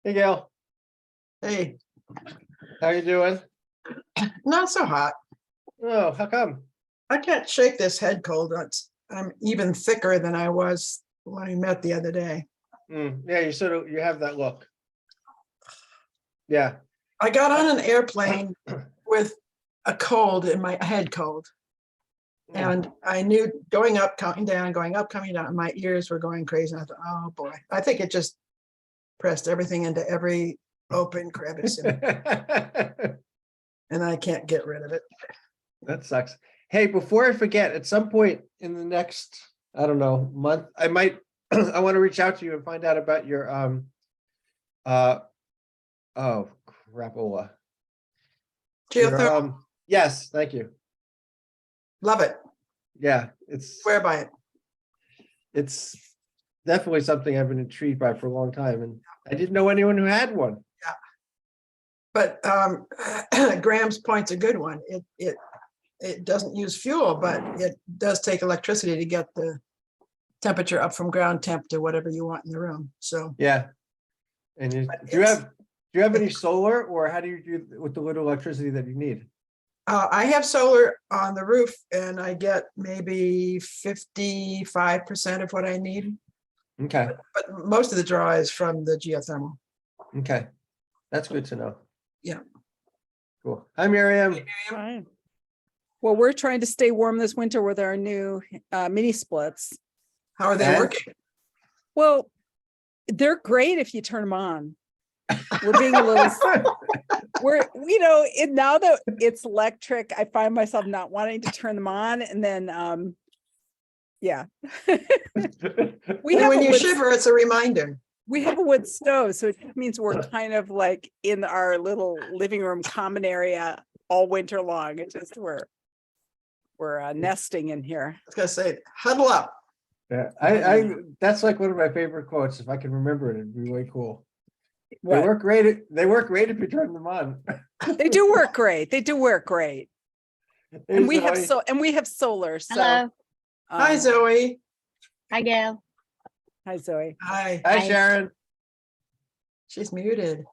Hey, Gail. Hey, How you doing? not so hot. Oh, how come? I can't shake this head cold. I'm even thicker than I was when we met the other day. Yeah, you have that look. Yeah. I got on an airplane with a cold in my head cold. And I knew going up, coming down, going up, coming down, my ears were going crazy. And I thought, oh boy, I think it just pressed everything into every open crevice. And I can't get rid of it. That sucks. Hey, before I forget, at some point in the next, I don't know, month, I might I want to reach out to you and find out about your oh crapola. Geothermal, Yes, thank you. love it. Yeah, Swear by it. it's definitely something I've been intrigued by for a long time, and I didn't know anyone who had one. Yeah. But Graham's point's a good one. It doesn't use fuel, but it does take electricity to get the temperature up from ground temp to whatever you want in the room. So Yeah. And do you have any solar, or how do you do with the little electricity that you need? I have solar on the roof and I get maybe 55% of what I need, Okay. but most of the draw is from the geothermal. Okay. That's good to know. Yeah. Cool. Hi, Miriam. Hi. Well, we're trying to stay warm this winter with our new mini splits. How are they And? working? Well, they're great if you turn them on. We're being a little, now that it's electric, I find myself not wanting to turn them on. And then, yeah. When you shiver, it's a reminder. We have a wood stove, so it means we're kind of like in our little living room common area all winter long. It's just we're nesting in here. I was gonna say, huddle up. Yeah, I that's like one of my favorite quotes. If I can remember it, it'd be way cool. They work great. They work great if you turn them on. They do work great. They do work great. And we have solar. So Hello. Hi, Zoe. Hi, Gail. Hi, Zoe. Hi. Hi, Hi. Sharon. She's muted.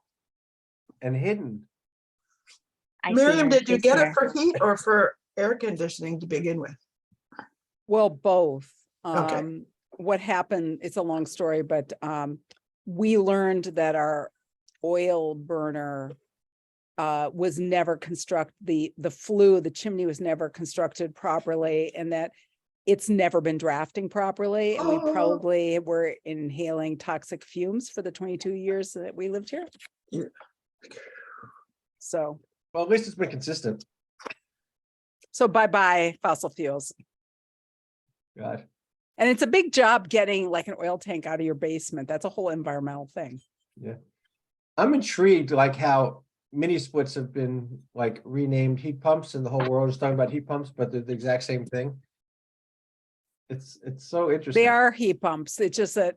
And hidden. I see Miriam, her. did you She's get it here. for heat or for air conditioning to begin with? Well, both. Okay. What happened, it's a long story, but we learned that our oil burner was never constructed, the chimney was never constructed properly, and that it's never been drafting properly. And we probably were inhaling toxic fumes for the 22 years that we lived here. Yeah. So Well, at least it's been consistent. bye-bye fossil fuels. God. And it's a big job getting like an oil tank out of your basement. That's a whole environmental thing. Yeah. I'm intrigued, like how mini splits have been like renamed heat pumps, and the whole world is talking about heat pumps, but they're the exact same thing. It's so interesting. They are heat pumps. It's just that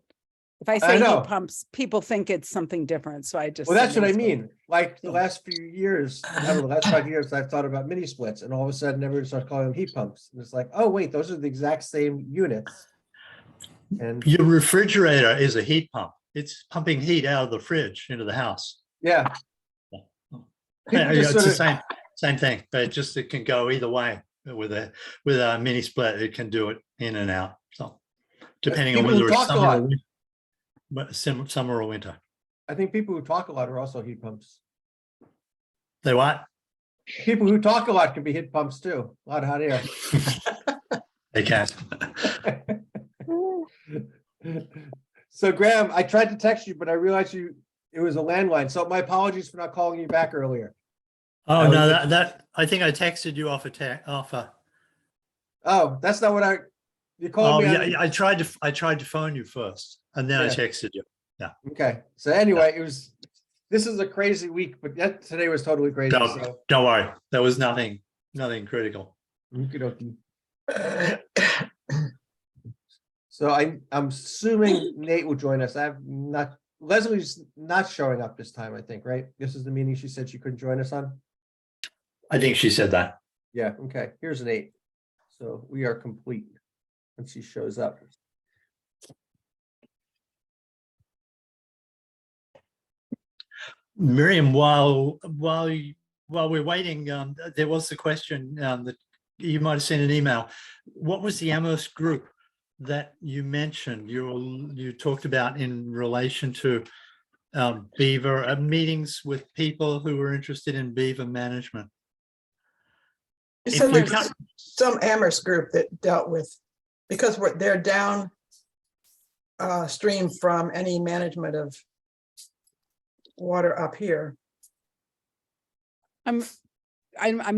if I I say know. heat pumps, people think it's something different. So I just. Well, that's say what I mini split. mean. Like the last few years, the last 5 years, I've thought about mini splits, and all of a sudden, everyone starts calling them heat pumps. And it's like, oh wait, those are the exact same units. And Your refrigerator is a heat pump. It's pumping heat out of the fridge into the house. yeah, Yeah, just it's the sort same thing, but it can go either way. With a mini split, it can do it in and out. So depending on people who whether it's talk a lot. summer or winter. I think people who talk a lot are also heat pumps. They what? People who talk a lot can be heat pumps too. A lot of hot air. They can. So Graham, I tried to text you, but I realized it was a landline. So my apologies for not calling you back earlier. Oh no, that I think I texted you off a. Oh, that's not what you called Oh me. yeah, I tried to phone you first, and then I texted you. Yeah. Okay. So anyway, this is a crazy week, but today was totally crazy. Don't worry, there was nothing critical. Okey-dokey. So I'm assuming Nate will join us. Leslie's not showing up this time, I think, right? This is the meeting she said she couldn't join us on. I think she said that. Yeah, okay. Here's Nate. So we are complete when she shows up. Miriam, while we're waiting, there was the question that you might have sent an email. What was the Amherst group that you mentioned? You talked about in relation to beaver meetings with people who were interested in beaver management. You If said you there's can't- some Amherst group that dealt with, because they're down stream from any management of water up here. I'm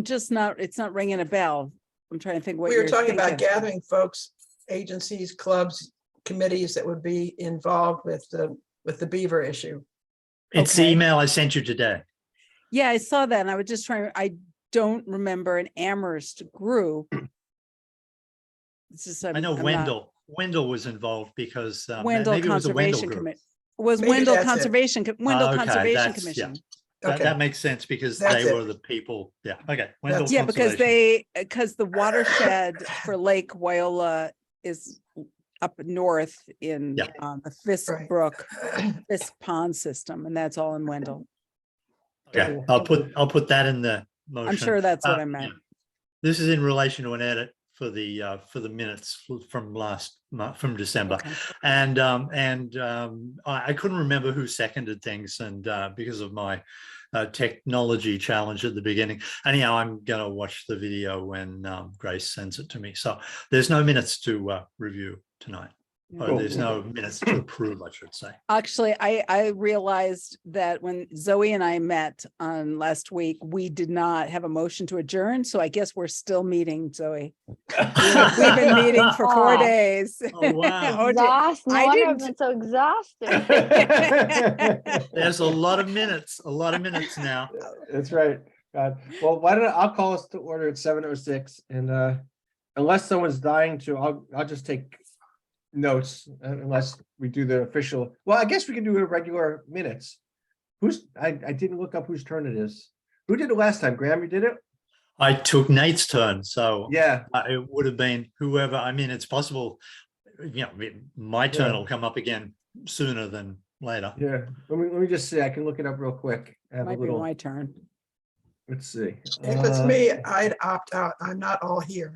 just not, it's not ringing a bell. I'm trying to think what We were you're talking about thinking. gathering folks, agencies, clubs, committees that would be involved with the beaver issue. It's the Okay. email I sent you today. Yeah, I saw that and I was just trying, I don't remember an Amherst group. It's just, I know I'm not- Wendell was involved because Wendell maybe it was a Wendell Conservation group. Committee. Was Maybe Wendell that's it. Conservation, Wendell Okay, Conservation that's- yeah. Commission. Okay, That makes sense because That's they it. were the people. Yeah. Okay. Wendell Yeah, because Conservation. because the watershed for Lake Wyola is up north in Yeah. the Fisk Right. Brook, Fisk Pond system, and that's all in Wendell. Okay. I'll put that in the motion. I'm sure that's what I Yeah. meant. This is in relation to an edit for the minutes from from December. Okay. And I couldn't remember who seconded things, and because of my technology challenge at the beginning. Anyhow, I'm going to watch the video when Grace sends it to me. So there's no minutes to review tonight. Or Cool. there's no minutes to approve, I should say. Actually, I realized that when Zoe and I met on last week, we did not have a motion to adjourn. So I guess we're still meeting, Zoe. We've been meeting for 4 Aw. days. Oh, wow. Oh, dear. Exhaust. No I wonder I've didn't- been so exhausted. There's a lot of minutes now. That's right. God. Well, I'll call us to order at 7:06 and unless someone's dying to, I'll just take notes unless we do the official. Well, I guess we can do a regular minutes. I didn't look up whose turn it is. Who did it last time? Graham, you did it? I took Nate's turn, so Yeah. it would have been whoever. I mean, it's possible, my turn Yeah. will come up again sooner than later. Yeah. Let me just see. I can look it up real quick. I have a Might be little, my turn. let's see. if it's me, I'd opt out. I'm not all here.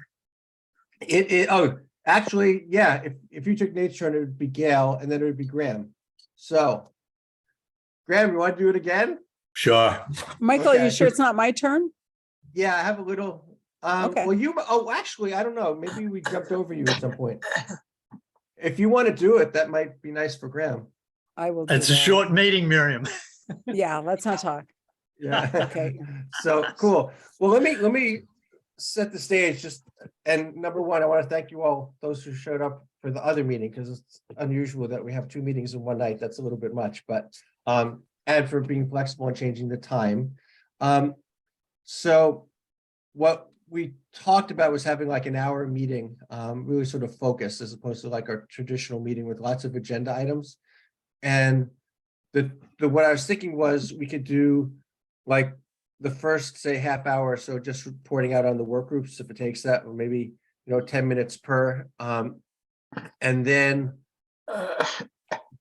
Actually, yeah, if you took Nate's turn, it would be Gail and then it would be Graham. So Graham, you want to do it again? Sure. Michael, are Okay. you sure it's not my turn? Yeah, I have a little, Okay. well, actually, I don't know. Maybe we jumped over you at some point. If you want to do it, that might be nice for Graham. I will. do It's a that. short meeting, Miriam. Yeah, let's not talk. Yeah. Okay. So cool. Well, let me set the stage and number one, I want to thank you all, those who showed up for the other meeting, because it's unusual that we have 2 meetings in one night. That's a little bit much, but, and for being flexible and changing the time. So what we talked about was having like an hour meeting, really sort of focused as opposed to like our traditional meeting with lots of agenda items. And what I was thinking was we could do like the first, say, half hour or so, just reporting out on the work groups, if it takes that, or maybe, 10 minutes per. And then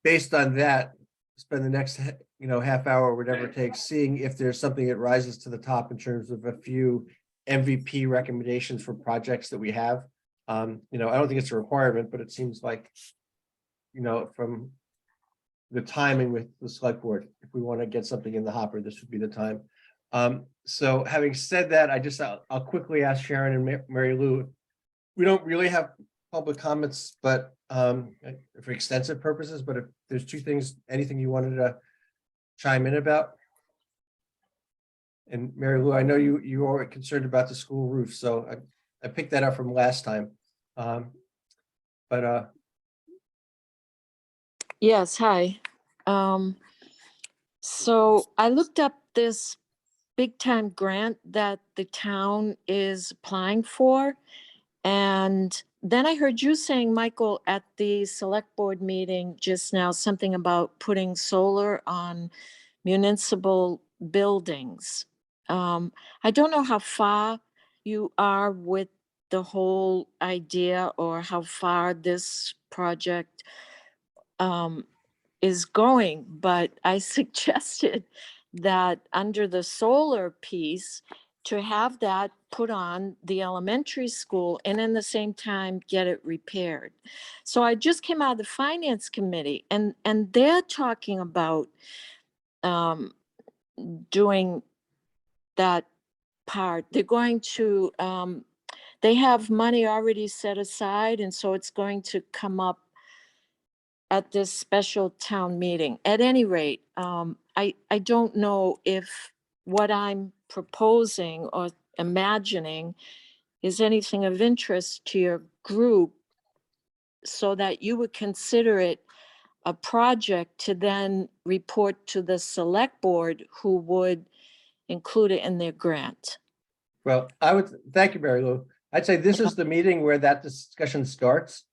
based on that, spend the next, half hour or whatever it takes, seeing if there's something that rises to the top in terms of a few MVP recommendations for projects that we have. I don't think it's a requirement, but it seems like, from the timing with the select board, if we want to get something in the hopper, this would be the time. So having said that, I'll quickly ask Sharon and Mary Lou. We don't really have public comments, but for extensive purposes, but if there's 2 things, anything you wanted to chime in about? And Mary Lou, I know you are concerned about the school roof, so I picked that up from last time. But Yes, hi. So I looked up this big time grant that the town is applying for. And then I heard you saying, Michael, at the select board meeting just now, something about putting solar on municipal buildings. I don't know how far you are with the whole idea or how far this project is going, but I suggested that under the solar piece, to have that put on the elementary school and in the same time get it repaired. So I just came out of the finance committee and they're talking about doing that part. They're going to, they have money already set aside, and so it's going to come up at this special town meeting. At any rate, I don't know if what I'm proposing or imagining is anything of interest to your group, so that you would consider it a project to then report to the select board, who would include it in their grant. Well, thank you, Mary Lou. I'd say this is the meeting where that discussion starts.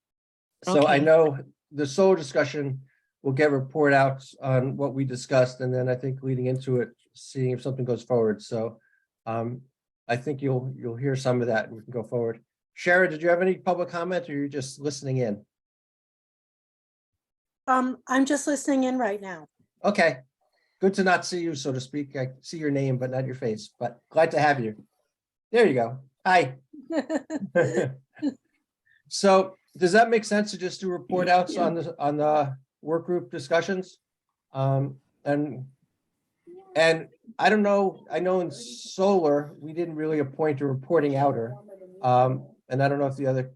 So I Okay. know the solar discussion will get report out on what we discussed, and then I think leading into it, seeing if something goes forward. So I think you'll hear some of that and we can go forward. Sharon, did you have any public comment or you're just listening in? I'm just listening in right now. Okay, good to not see you, so to speak. I see your name, but not your face, but glad to have you. There you go. Hi. So does that make sense to just do report outs on the work group discussions? And I don't know, I know in solar, we didn't really appoint a reporting outer. And I don't know if the other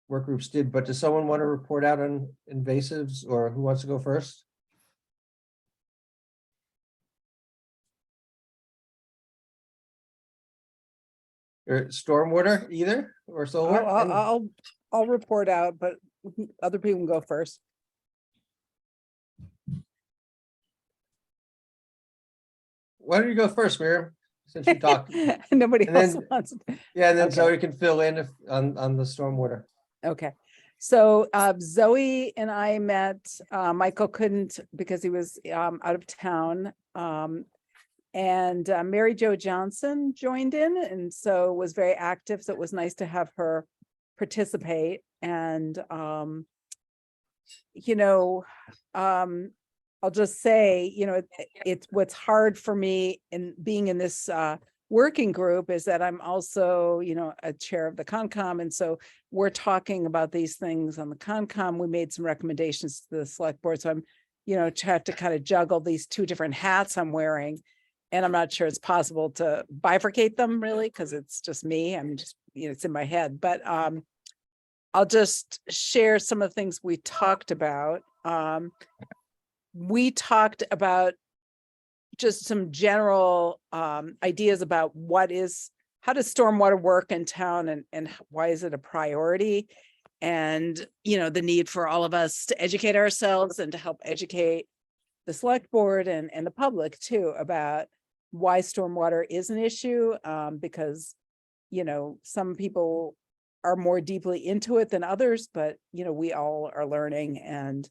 work groups did, but does someone want to report out on invasives, or who wants to go first? Or stormwater either, or solar? I'll report out, but other people can go first. Why don't you go first, Miriam, since you talked? Nobody And else then- wants. Yeah, and then Okay. Zoe can fill in if on the stormwater. Okay, so Zoe and I met, Michael couldn't because he was out of town. And Mary Jo Johnson joined in, and so was very active. So it was nice to have her participate. And I'll just say, it's what's hard for me in being in this working group is that I'm also, a chair of the Concom. And so we're talking about these things on the Concom. We made some recommendations to the select board. So I'm, have to kind of juggle these two different hats I'm wearing. And I'm not sure it's possible to bifurcate them really, because it's just me. I'm just, it's in my head, but I'll just share some of the things we talked about. We talked about just some general ideas about how does stormwater work in town, and why is it a priority? And, the need for all of us to educate ourselves and to help educate the select board and the public too about why stormwater is an issue, because, some people are more deeply into it than others, but, we all are learning. And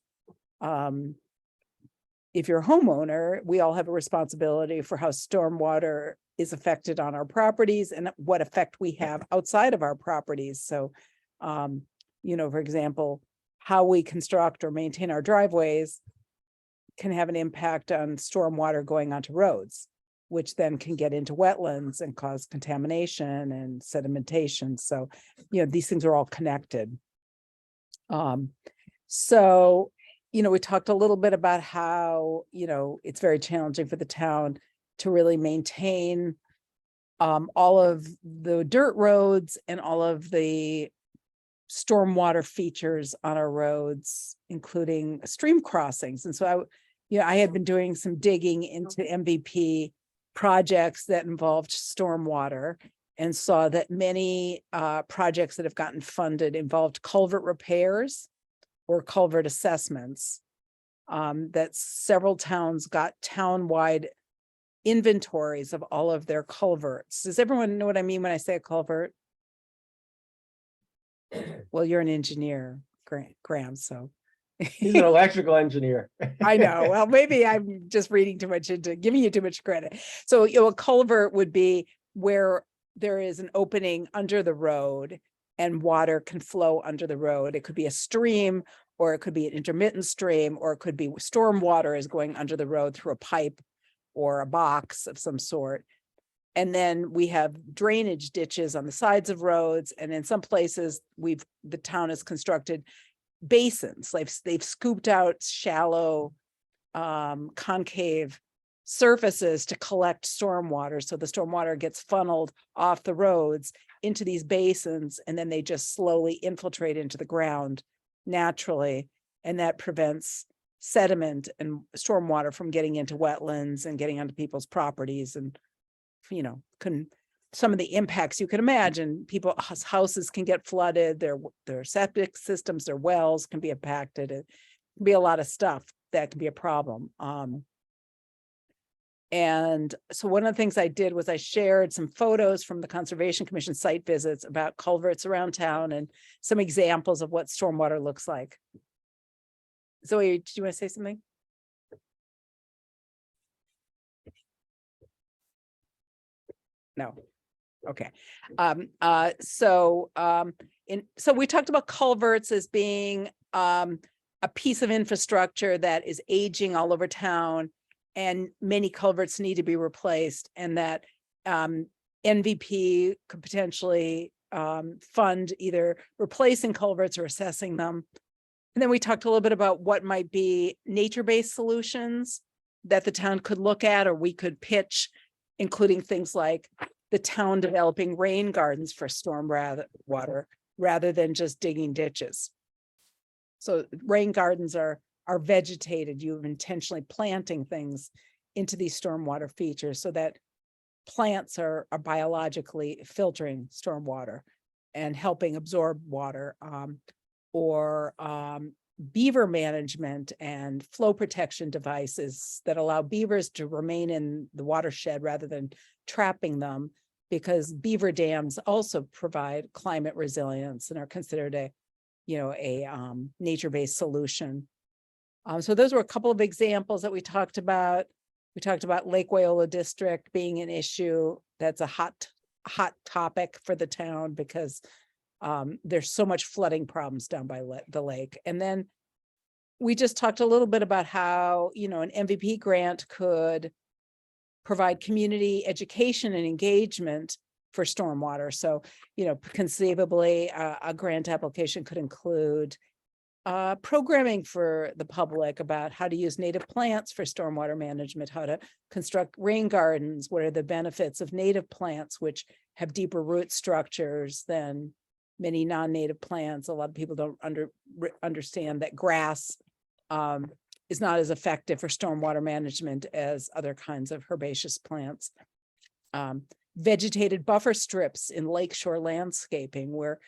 if you're a homeowner, we all have a responsibility for how stormwater is affected on our properties and what effect we have outside of our properties. So, for example, how we construct or maintain our driveways can have an impact on stormwater going onto roads, which then can get into wetlands and cause contamination and sedimentation. So, these things are all connected. So, we talked a little bit about how, it's very challenging for the town to really maintain all of the dirt roads and all of the stormwater features on our roads, including stream crossings. And so I had been doing some digging into MVP projects that involved stormwater, and saw that many projects that have gotten funded involved culvert repairs or culvert assessments, that several towns got town-wide inventories of all of their culverts. Does everyone know what I mean when I say a culvert? Well, you're an engineer, Graham, so. He's an electrical engineer. I know. Well, maybe I'm just reading too much into giving you too much credit. So, a culvert would be where there is an opening under the road and water can flow under the road. It could be a stream, or it could be an intermittent stream, or it could be storm water is going under the road through a pipe or a box of some sort. And then we have drainage ditches on the sides of roads. And in some places the town has constructed basins. Like they've scooped out shallow, concave surfaces to collect stormwater. So the stormwater gets funneled off the roads into these basins, and then they just slowly infiltrate into the ground naturally. And that prevents sediment and stormwater from getting into wetlands and getting onto people's properties. And, you know, some of the impacts you can imagine, people's houses can get flooded, their septic systems, their wells can be impacted. It can be a lot of stuff that can be a problem. And so one of the things I did was I shared some photos from the Conservation Commission site visits about culverts around town and some examples of what stormwater looks like. Zoe, do you want to say something? No. Okay. So we talked about culverts as being a piece of infrastructure that is aging all over town, and many culverts need to be replaced, and that NVP could potentially fund either replacing culverts or assessing them. And then we talked a little bit about what might be nature-based solutions that the town could look at, or we could pitch, including things like the town developing rain gardens for storm water rather than just digging ditches. So rain gardens are vegetated. You're intentionally planting things into these stormwater features so that plants are biologically filtering stormwater and helping absorb water, or beaver management and flow protection devices that allow beavers to remain in the watershed rather than trapping them, because beaver dams also provide climate resilience and are considered a nature-based solution. So those were a couple of examples that we talked about. We talked about Lake Wyola District being an issue that's a hot topic for the town because there's so much flooding problems down by the lake. And then we just talked a little bit about how, an MVP grant could provide community education and engagement for stormwater. So, conceivably a grant application could include programming for the public about how to use native plants for stormwater management, how to construct rain gardens, what are the benefits of native plants, which have deeper root structures than many non-native plants. A lot of people don't understand that grass is not as effective for stormwater management as other kinds of herbaceous plants. Vegetated buffer strips in lakeshore landscaping, where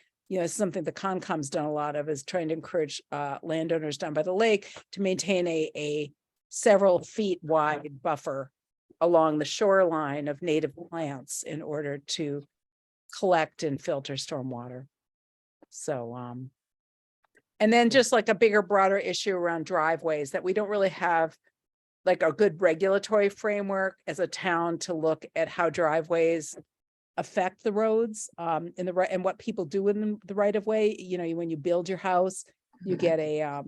something the Concom's done a lot of, is trying to encourage landowners down by the lake to maintain a several feet wide buffer along the shoreline of native plants in order to collect and filter stormwater. So, and then just like a bigger, broader issue around driveways, that we don't really have like a good regulatory framework as a town to look at how driveways affect the roads in the right, and what people do in the right of way. When you build your house, you get a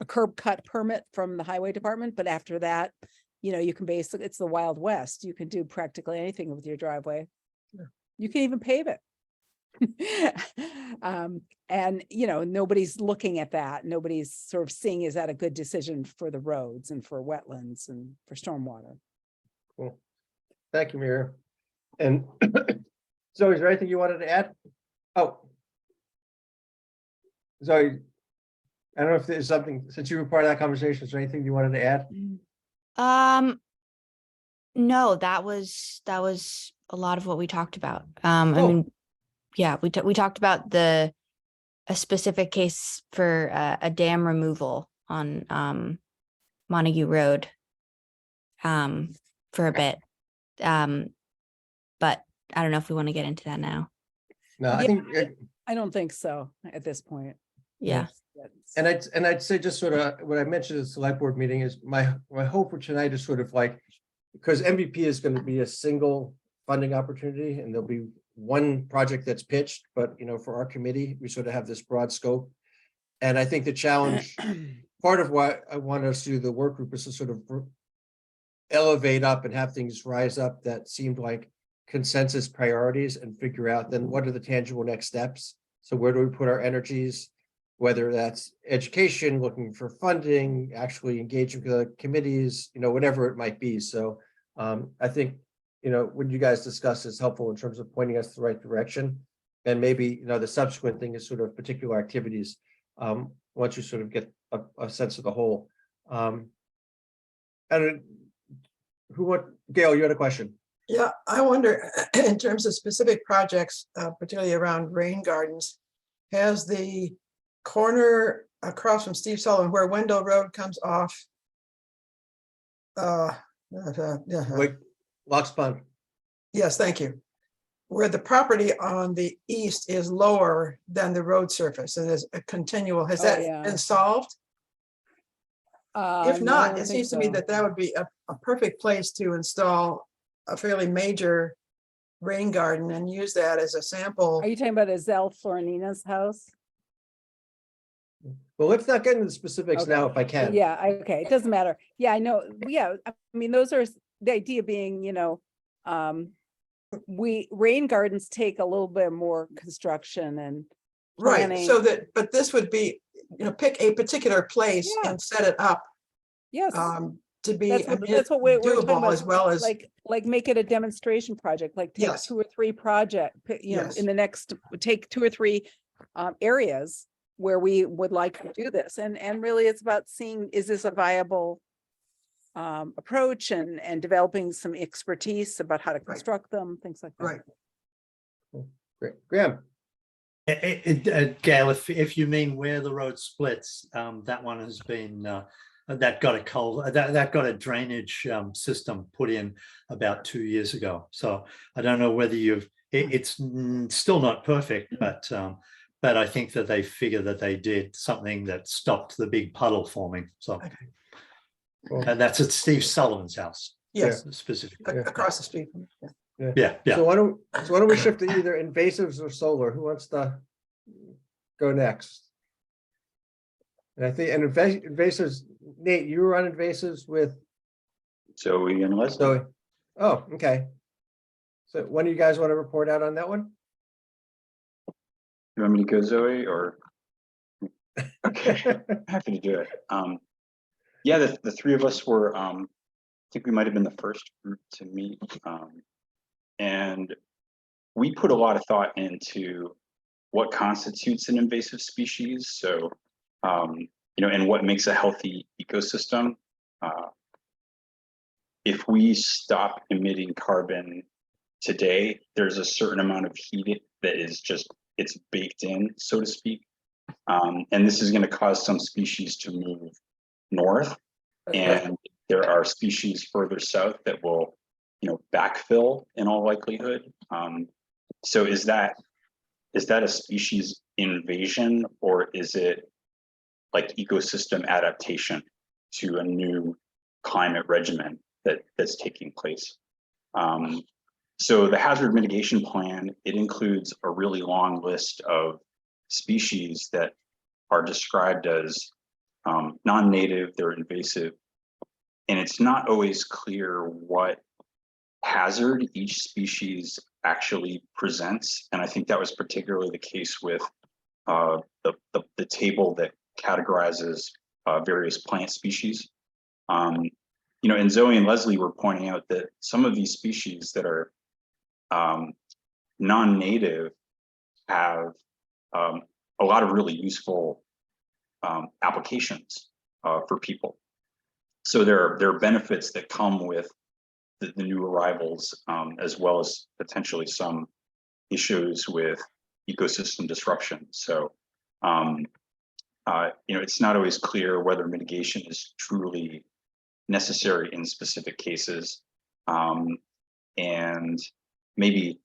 curb cut permit from the highway department, but after that, you can basically, it's the Wild West. You can do practically anything with your driveway. Yeah. You can even pave it. And nobody's looking at that. Nobody's sort of seeing, is that a good decision for the roads and for wetlands and for stormwater? Cool. Thank you, Mira. And Zoe, is there anything you wanted to add? Oh, Zoe, I don't know if there's something, since you were part of that conversation, is there anything you wanted to add? No, that was a lot of what we talked about. I Cool. mean, yeah, we talked about a specific case for a dam removal on Montague Road for a bit. But I don't know if we want to get into that now. No, I Yeah, think, I don't think so at this point. Yeah. and I'd say just sort of what I mentioned at the select board meeting is my hope for tonight is sort of like, because MVP is going to be a single funding opportunity and there'll be one project that's pitched, but for our committee, we sort of have this broad scope. And I think the challenge, part of why I want us to do the work group is to sort of elevate up and have things rise up that seemed like consensus priorities and figure out then what are the tangible next steps? So where do we put our energies? Whether that's education, looking for funding, actually engaging with the committees, whatever it might be. So I think, what you guys discuss is helpful in terms of pointing us the right direction. And maybe, the subsequent thing is sort of particular activities. Once you sort of get a sense of the whole. And Gail, you had a question. Yeah, I wonder, in terms of specific projects, particularly around rain gardens, has the corner across from Steve Sullivan where Wendell Road comes off? Like Lock's Pond. Yes, thank you. Where the property on the east is lower than the road surface and is a continual, has Oh, that yeah. been solved? If No, I not, don't it think seems to me so. that would be a perfect place to install a fairly major rain garden and use that as a sample. Are you talking about Azelle Florinina's house? Well, let's not get into the specifics now if I can. Yeah, okay, it doesn't matter. Yeah, I know. Yeah, I mean, those are the idea being, rain gardens take a little bit more construction and Right, planning. so that, but this would be, pick a particular place Yeah. and set it up Yes, to be that's what we're talking doable about. as well as, Like make it a demonstration project, like take Yes. 2 or 3 project, Yes. in the next, take 2 or 3 areas where we would like to do this. And really it's about seeing, is this a viable approach and developing some expertise about how to construct them, things like that. right, Great. Graham. Gail, if you mean where the road splits, that one has been that got a drainage system put in about 2 years ago. So I don't know whether it's still not perfect, but I think that they figure that they did something that stopped the big puddle forming. So and that's at Steve Sullivan's house. yes, Specifically. across the street. from- yeah. Yeah. So why don't we shift to either invasives or solar? Who wants to go next? And I think, invasives, Nate, you were on invasives with Zoe and Leslie. Zoe. Oh, okay. So when do you guys want to report out on that one? You want me to go, Zoe, or? Okay, happy to do it. Yeah, the 3 of us were, I think we might have been the first group to meet. And we put a lot of thought into what constitutes an invasive species. So, and what makes a healthy ecosystem. If we stop emitting carbon today, there's a certain amount of heat that is just, it's baked in, so to speak. And this is going to cause some species to move north. And there are species further south that will, backfill in all likelihood. So is that a species invasion, or is it like ecosystem adaptation to a new climate regimen that's taking place? So the hazard mitigation plan, it includes a really long list of species that are described as non-native, they're invasive, and it's not always clear what hazard each species actually presents. And I think that was particularly the case with the table that categorizes various plant species. And Zoe and Leslie were pointing out that some of these species that are non-native have a lot of really useful applications for people. So there are benefits that come with the new arrivals, as well as potentially some issues with ecosystem disruption. So, it's not always clear whether mitigation is truly necessary in specific cases. And maybe,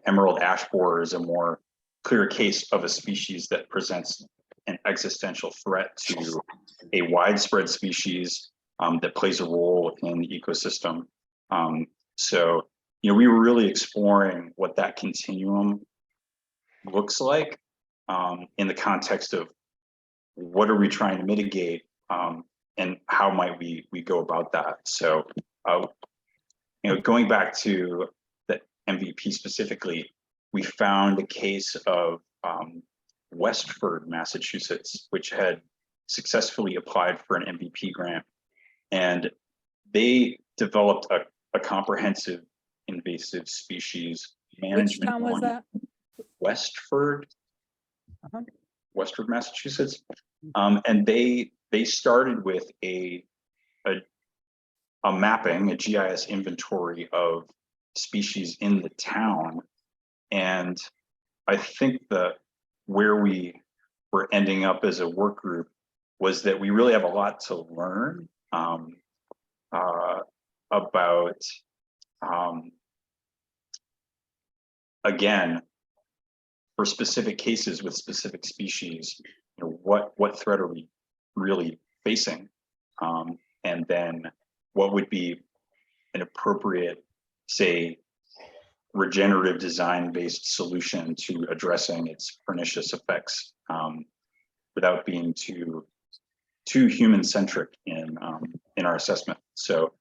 emerald ash borer is a more clear case of a species that presents an existential threat to a widespread species that plays a role in the ecosystem. So, we were really exploring what that continuum looks like in the context of what are we trying to mitigate, and how might we go about that. So Going back to the MVP specifically, we found a case of Westford, Massachusetts, which had successfully applied for an MVP grant, and they developed a comprehensive invasive species management. Which town was plan. that? Westford, Uh-huh. Westford, Massachusetts, and they started with a mapping, a GIS inventory of species in the town, and I think where we were ending up as a work group was that we really have a lot to learn about again, for specific cases with specific species, what threat are we really facing, and then what would be an appropriate, say, regenerative design-based solution to addressing its pernicious effects, without being too human-centric in our assessment. So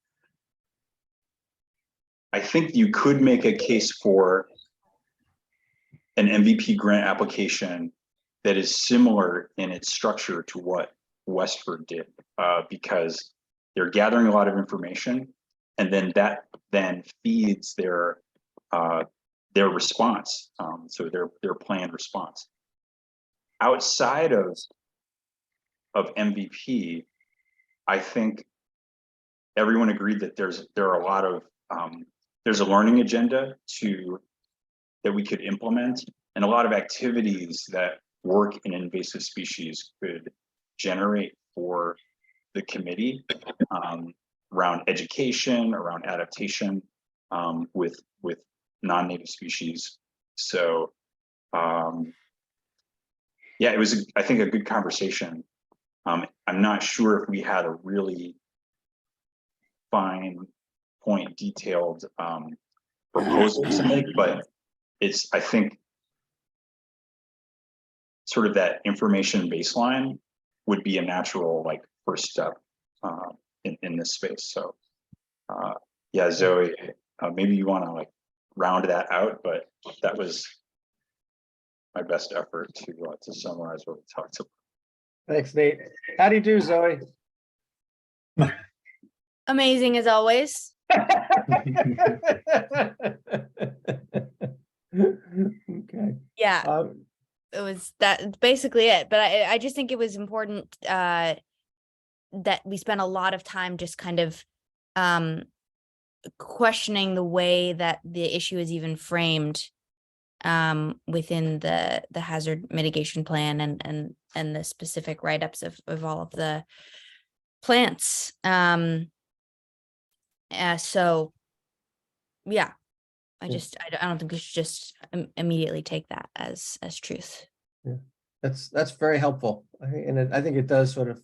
I think you could make a case for an MVP grant application that is similar in its structure to what Westford did, because they're gathering a lot of information, and then that feeds their response, so their planned response. Outside of MVP, I think everyone agreed that there are a lot of there's a learning agenda that we could implement, and a lot of activities that work in invasive species could generate for the committee, around education, around adaptation, with non-native species. So yeah, it was, I think, a good conversation. I'm not sure if we had a really fine point detailed proposal to make, but it's, I think, sort of that information baseline would be a natural first step in this space. So yeah, Zoe, maybe you want to round that out, but that was my best effort to summarize what we talked about. Thanks, Nate. How do you do, Zoe? Amazing as always. Okay. Yeah, it was that's basically it. But I just think it was important that we spent a lot of time just kind of questioning the way that the issue is even framed within the hazard mitigation plan and the specific write-ups of all of the plants. So yeah, I don't think we should just immediately take that as truth. Yeah, that's very helpful. I think it does sort of,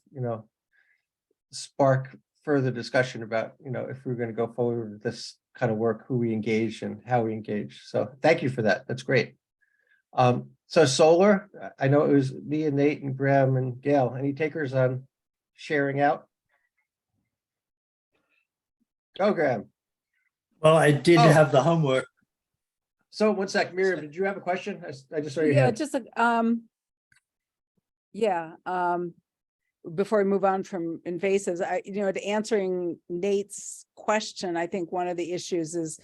spark further discussion about, if we're going to go forward with this kind of work, who we engage and how we engage. So thank you for that. That's great. So solar, I know it was me and Nate and Graham and Gail. Any takers on sharing out? Go, Graham. Well, I did Oh. have the homework. So 1 sec, Miriam, did you have a question? I just saw your Yeah, hand. just before we move on from invasives, to answering Nate's question, I think one of the issues is,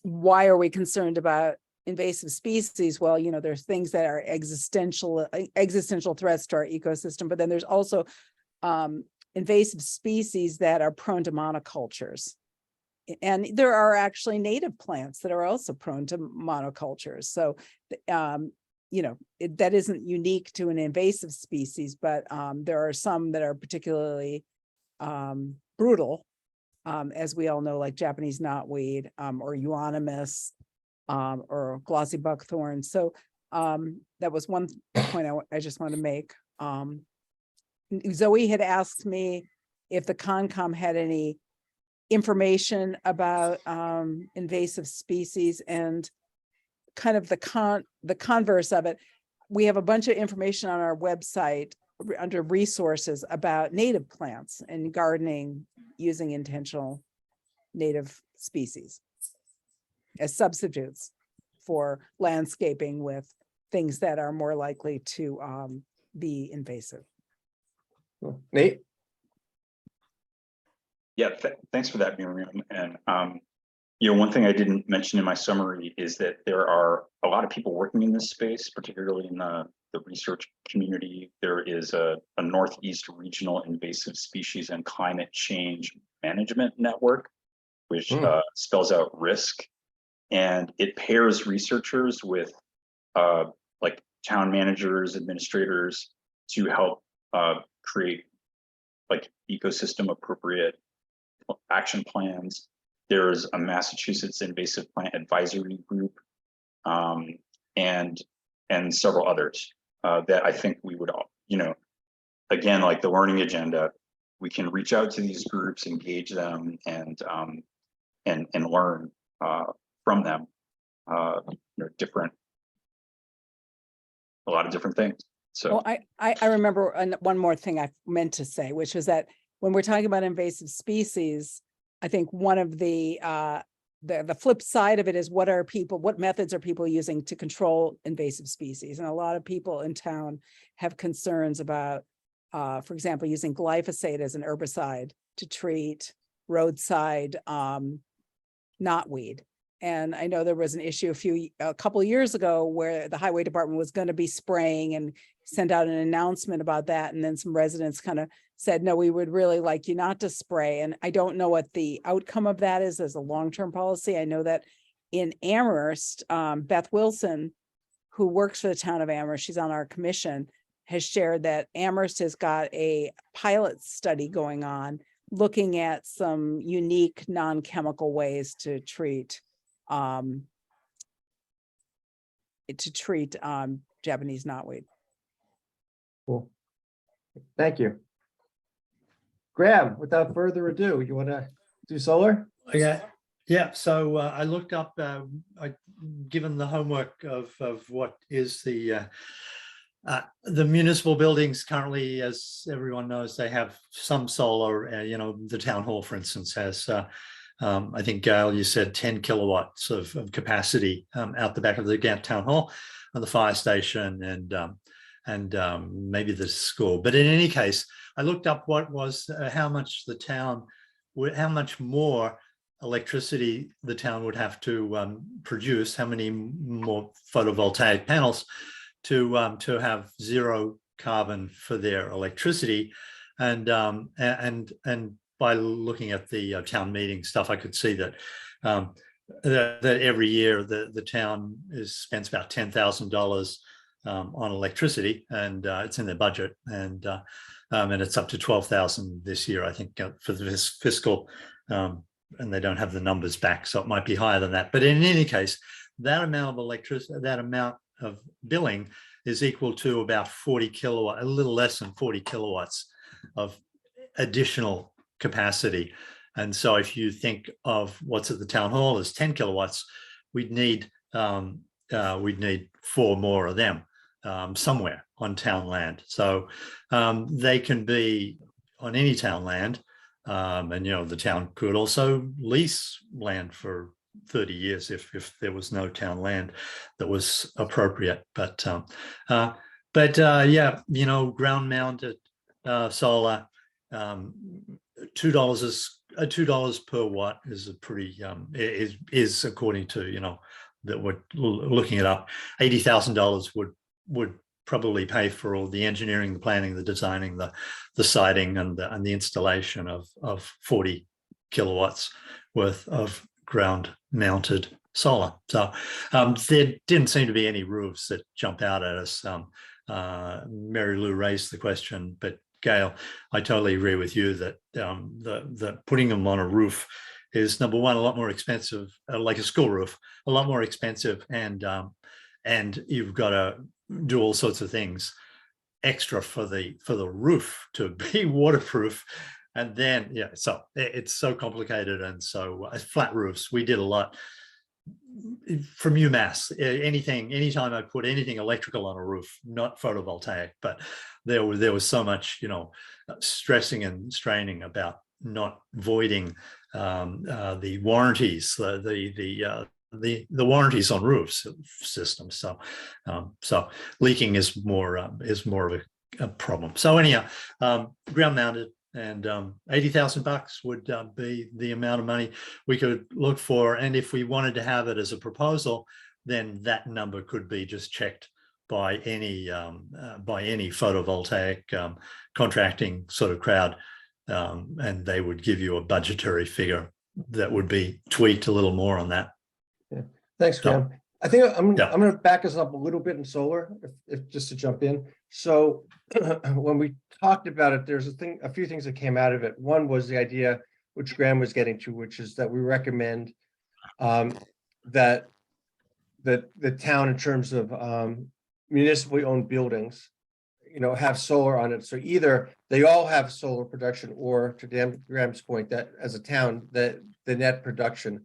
why are we concerned about invasive species? Well, there's things that are existential threats to our ecosystem, but then there's also invasive species that are prone to monocultures. And there are actually native plants that are also prone to monocultures. So, that isn't unique to an invasive species, but there are some that are particularly brutal, as we all know, like Japanese knotweed or euonymus or glossy buckthorn. So that was one point I just want to make. Zoe had asked me if the Concom had any information about invasive species, and kind of the converse of it. We have a bunch of information on our website under resources about native plants and gardening, using intentional native species as substitutes for landscaping with things that are more likely to be invasive. Cool. Nate? Yeah, thanks for that, Miriam. And one thing I didn't mention in my summary is that there are a lot of people working in this space, particularly in the research community. There is a Northeast Regional Invasive Species and Climate Change Management Network, which spells out risk, and it pairs researchers with like town managers, administrators to help create like ecosystem appropriate action plans. There's a Massachusetts Invasive Plant Advisory Group, and several others that I think we would all, again, like the learning agenda, we can reach out to these groups, engage them, and learn from them. A lot of different things. So Well, I remember one more thing I meant to say, which was that when we're talking about invasive species, I think one of the flip side of it is what methods are people using to control invasive species? And a lot of people in town have concerns about, for example, using glyphosate as an herbicide to treat roadside knotweed. And I know there was an issue a couple of years ago where the highway department was going to be spraying and sent out an announcement about that. And then some residents kind of said, no, we would really like you not to spray. And I don't know what the outcome of that is as a long-term policy. I know that in Amherst, Beth Wilson, who works for the town of Amherst, she's on our commission, has shared that Amherst has got a pilot study going on looking at some unique non-chemical ways to treat Japanese knotweed. Cool. Thank you. Graham, without further ado, you want to do solar? Yeah. So I looked up, given the homework of what is the municipal buildings currently, as everyone knows, they have some solar. The town hall, for instance, has I think, Gail, you said 10 kilowatts of capacity out the back of the town hall, and the fire station, and maybe the school. But in any case, I looked up how much more electricity the town would have to produce, how many more photovoltaic panels to have zero carbon for their electricity, and by looking at the town meeting stuff, I could see that that every year the town spends about $10,000 on electricity, and it's in their budget, and it's up to 12,000 this year, I think, for this fiscal, and they don't have the numbers back, so it might be higher than that. But in any case, that amount of electricity, that amount of billing is equal to about 40 kilowatt, a little less than 40 kilowatts of additional capacity. And so if you think of what's at the town hall as 10 kilowatts, we'd need 4 more of them somewhere on town land. So they can be on any town land, and the town could also lease land for 30 years if there was no town land that was appropriate. But yeah, ground mounted solar, $2 per watt is a pretty is according to that we're looking it up. $80,000 would probably pay for all the engineering, the planning, the designing, the siting, and the installation of 40 kilowatts worth of ground mounted solar. So there didn't seem to be any roofs that jump out at us. Mary Lou raised the question, but Gail, I totally agree with you that the putting them on a roof is, number one, a lot more expensive, like a school roof, a lot more expensive, and you've got to do all sorts of things extra for the roof to be waterproof. And then, yeah, so it's so complicated. And so flat roofs, we did a lot from UMass. Anytime I put anything electrical on a roof, not photovoltaic, but there was so much, stressing and straining about not voiding the warranties, the warranties on roofs systems. So so leaking is more of a problem. So anyhow, ground mounted, and $80,000 would be the amount of money we could look for. And if we wanted to have it as a proposal, then that number could be just checked by any photovoltaic contracting sort of crowd, and they would give you a budgetary figure that would be tweaked a little more on that. Thanks, Graham. I think I'm Yeah. going to back us up a little bit in solar, if just to jump in. So when we talked about it, there's a few things that came out of it. One was the idea, which Graham was getting to, which is that we recommend that the town, in terms of municipally owned buildings, have solar on it. So either they all have solar production, or to Graham's point, that as a town, that the net production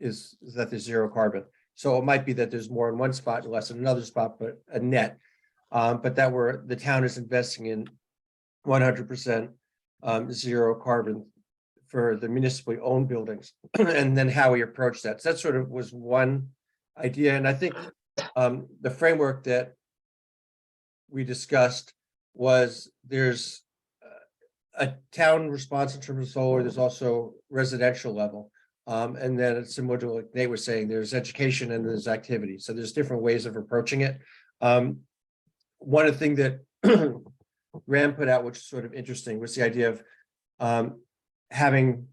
is that there's zero carbon. So it might be that there's more in one spot and less in another spot, but a net. But that the town is investing in 100% zero carbon for the municipally owned buildings, and then how we approach that. So that sort of was one idea. And I think the framework that we discussed was there's a town response in terms of solar. There's also residential level. And then it's similar to what Nate was saying, there's education and there's activity. So there's different ways of approaching it. One of the things that Graham put out, which is sort of interesting, was the idea of having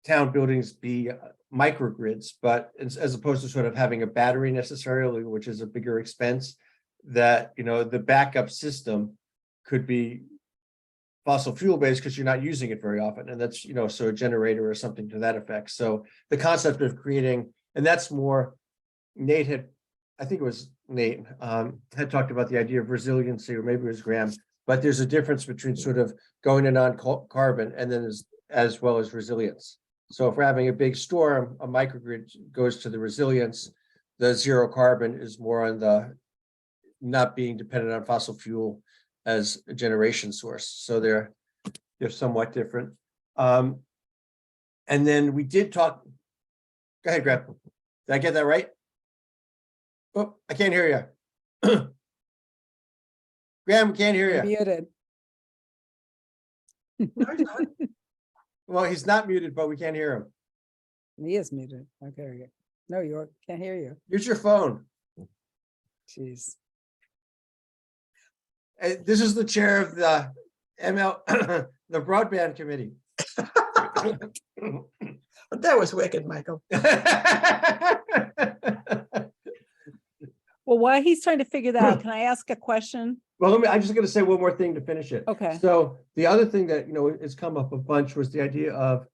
town buildings be microgrids, but as opposed to sort of having a battery necessarily, which is a bigger expense, that, the backup system could be fossil fuel based because you're not using it very often. And that's, so a generator or something to that effect. So the concept of creating, and that's more, I think it was Nate, had talked about the idea of resiliency, or maybe it was Graham, but there's a difference between sort of going to non-carbon and then as well as resilience. So if we're having a big storm, a microgrid goes to the resilience. The zero carbon is more on the not being dependent on fossil fuel as a generation source. So they're somewhat different. And then we did talk. Go ahead, Graham. Did I get that right? Oh, I can't hear you. Graham, we can't hear you. Muted. No, he's not. Well, he's not muted, but we can't hear him. He is muted. Okay. No, can't hear you. Use your phone. Jeez. This is the chair of the the broadband committee. But that was wicked, Michael. Well, while he's trying to figure that out, can I ask a question? Well, I'm just going to say one more thing to finish it. Okay. So the other thing that, has come up a bunch was the idea of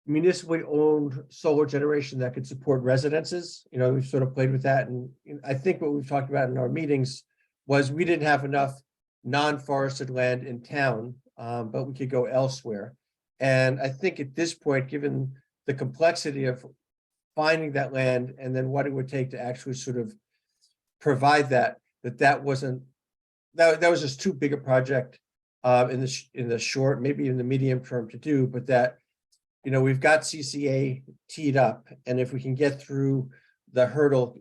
municipally owned solar generation that could support residences. We've sort of played with that. And I think what we've talked about in our meetings was we didn't have enough non-forested land in town, but we could go elsewhere. And I think at this point, given the complexity of finding that land and then what it would take to actually sort of provide that wasn't, that was just too big a project in the short, maybe in the medium term to do, but that, we've got CCA teed up, and if we can get through the hurdle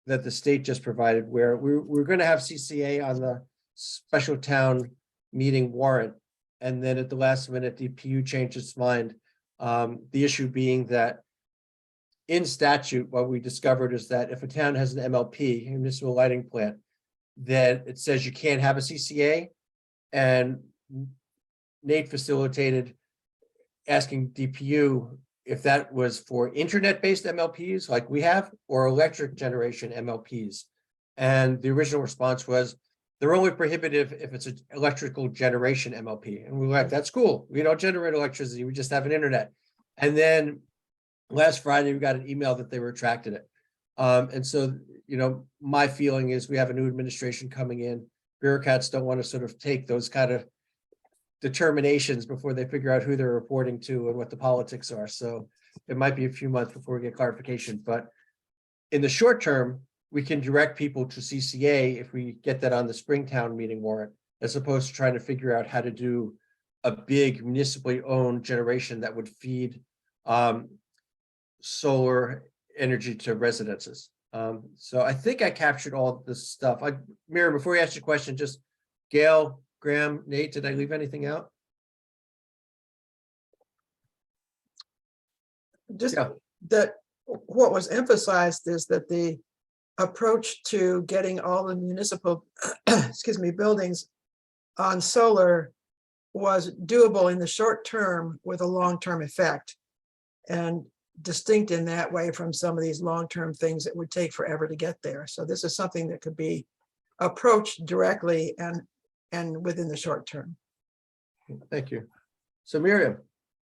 that the state just provided, where we're going to have CCA on the special town meeting warrant, and then at the last minute, DPU changed its mind. The issue being that in statute, what we discovered is that if a town has an MLP, a municipal lighting plant, then it says you can't have a CCA, and Nate facilitated asking DPU if that was for internet-based MLPs like we have, or electric generation MLPs. And the original response was, they're only prohibitive if it's an electrical generation MLP. And we were like, that's cool. We don't generate electricity, we just have an internet. And then last Friday, we got an email that they retracted it. And so, my feeling is we have a new administration coming in. Bureaucrats don't want to sort of take those kind of determinations before they figure out who they're reporting to and what the politics are. So it might be a few months before we get clarification, but in the short term, we can direct people to CCA if we get that on the Springtown meeting warrant, as opposed to trying to figure out how to do a big municipally owned generation that would feed solar energy to residences. So I think I captured all this stuff. Miriam, before you ask your question, just Gail, Graham, Nate, did I leave anything out? Just Yeah. that what was emphasized is that the approach to getting all the municipal, excuse me, buildings on solar was doable in the short term with a long-term effect, and distinct in that way from some of these long-term things that would take forever to get there. So this is something that could be approached directly and within the short term. Thank you. So Miriam,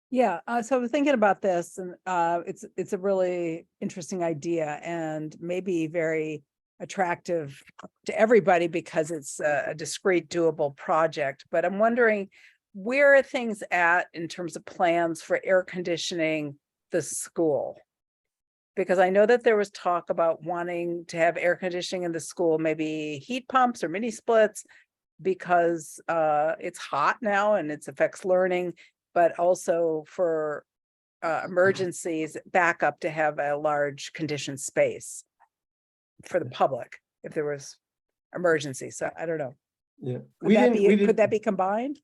Yeah, so I was thinking about this, and it's a really interesting idea and maybe very attractive to everybody because it's a discrete, doable project. But I'm wondering, where are things at in terms of plans for air conditioning the school? Because I know that there was talk about wanting to have air conditioning in the school, maybe heat pumps or mini splits, because it's hot now and it affects learning, but also for emergencies, backup to have a large conditioned space for the public if there was emergency. So I don't know. yeah, Could that be combined?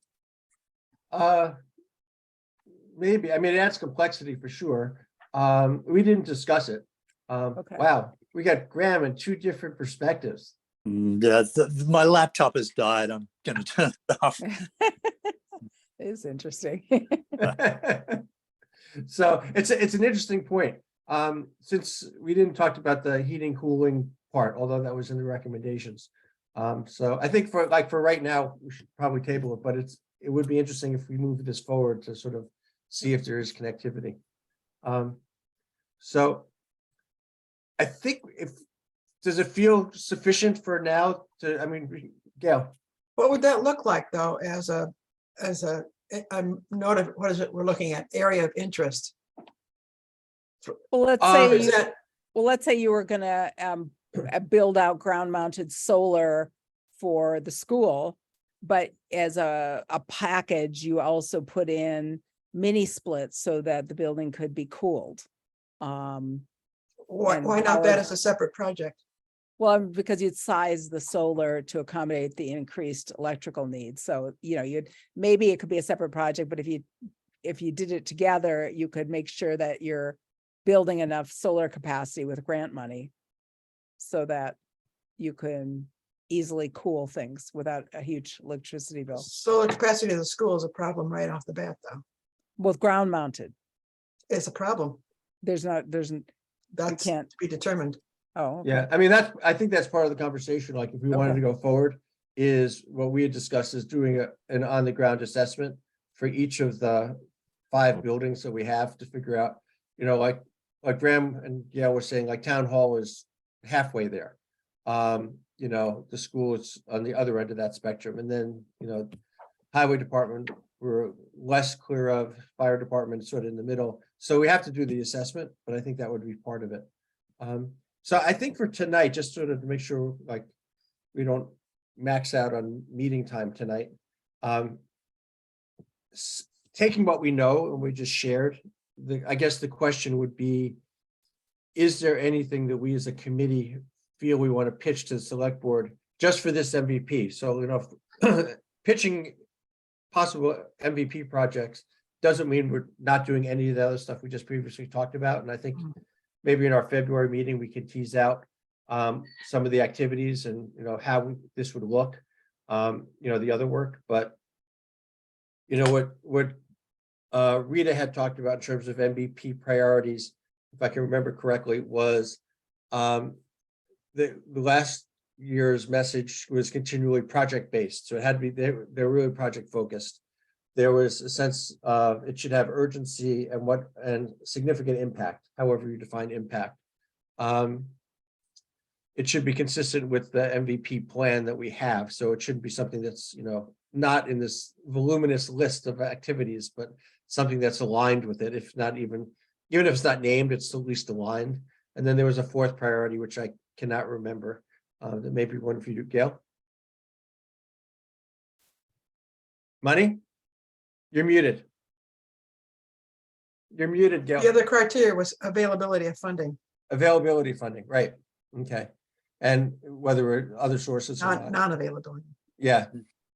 Maybe, I mean, it adds complexity for sure. We didn't discuss it. Okay. Wow, we got Graham in two different perspectives. Yeah, my laptop has died. I'm gonna turn it off. It is interesting. So it's an interesting point. Since we didn't talk about the heating, cooling part, although that was in the recommendations. So I think for right now, we should probably table it, but it would be interesting if we move this forward to sort of see if there is connectivity. So I think does it feel sufficient for now to, I mean, Gail? What would that look like though, as a note of, what is it we're looking at, area of interest? Well, let's Is say, that, let's say you were gonna build out ground mounted solar for the school, but as a package, you also put in mini splits so that the building could be cooled. why and not powered- that as a separate project? Well, because you'd size the solar to accommodate the increased electrical needs. So, maybe it could be a separate project, but if you did it together, you could make sure that you're building enough solar capacity with grant money so that you can easily cool things without a huge electricity bill. Solar capacity of the school is a problem right off the bat, though. With ground mounted, It's a problem. you That's can't, to be determined. oh. okay. Yeah, I mean, I think that's part of the conversation, like if we wanted to go forward, is what we had discussed is doing an on-the-ground assessment for each of the 5 buildings that we have to figure out, like Graham and Gail were saying, like town hall is halfway there. The school is on the other end of that spectrum, and then, highway department, we're less clear of, fire department sort of in the middle. So we have to do the assessment, but I think that would be part of it. So I think for tonight, just sort of to make sure like we don't max out on meeting time tonight. Taking what we know and we just shared, I guess the question would be, is there anything that we as a committee feel we want to pitch to the select board just for this MVP? So, pitching possible MVP projects doesn't mean we're not doing any of the other stuff we just previously talked about. And I think maybe in our February meeting, we could tease out some of the activities and, how this would look, the other work. But, what Rita had talked about in terms of MVP priorities, if I can remember correctly, was the last year's message was continually project-based. So it had to be, they're really project-focused. There was a sense of it should have urgency and significant impact, however you define impact. It should be consistent with the MVP plan that we have. So it shouldn't be something that's, not in this voluminous list of activities, but something that's aligned with it. If not even if it's not named, it's at least aligned. And then there was a 4th priority, which I cannot remember. That may be one for you, Gail. Money? You're muted. You're muted, The Gail. other criteria was availability of funding, Availability funding, right, okay. And whether we're other sources or not not. non-availability. Yeah.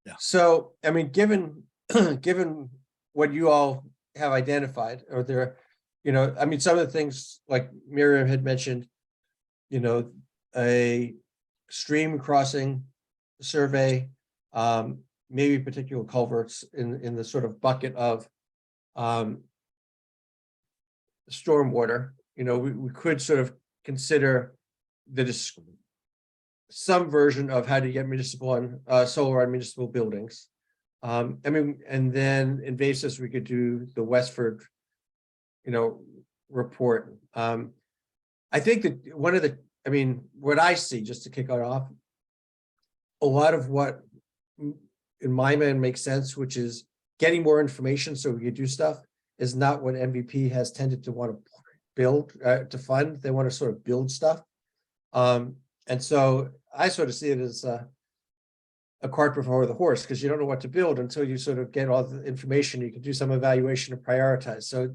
Yeah. So, I mean, given, given what you all have identified, or there, you know, I mean, some of the things like Miriam had mentioned, you know, a stream crossing survey, maybe particular culverts in the sort of bucket of stormwater, you know, we could sort of consider some version of how to get municipal and solar on municipal buildings. I mean, and then invasives, we could do the Westford, you know, report. I think that one of the, I mean, what I see, just to kick it off, a lot of what in my mind makes sense, which is getting more information so we could do stuff, is not what MVP has tended to want to build, to fund. They want to sort of build stuff. And so I sort of see it as a cart before the horse, because you don't know what to build until you sort of get all the information. You can do some evaluation and prioritize. So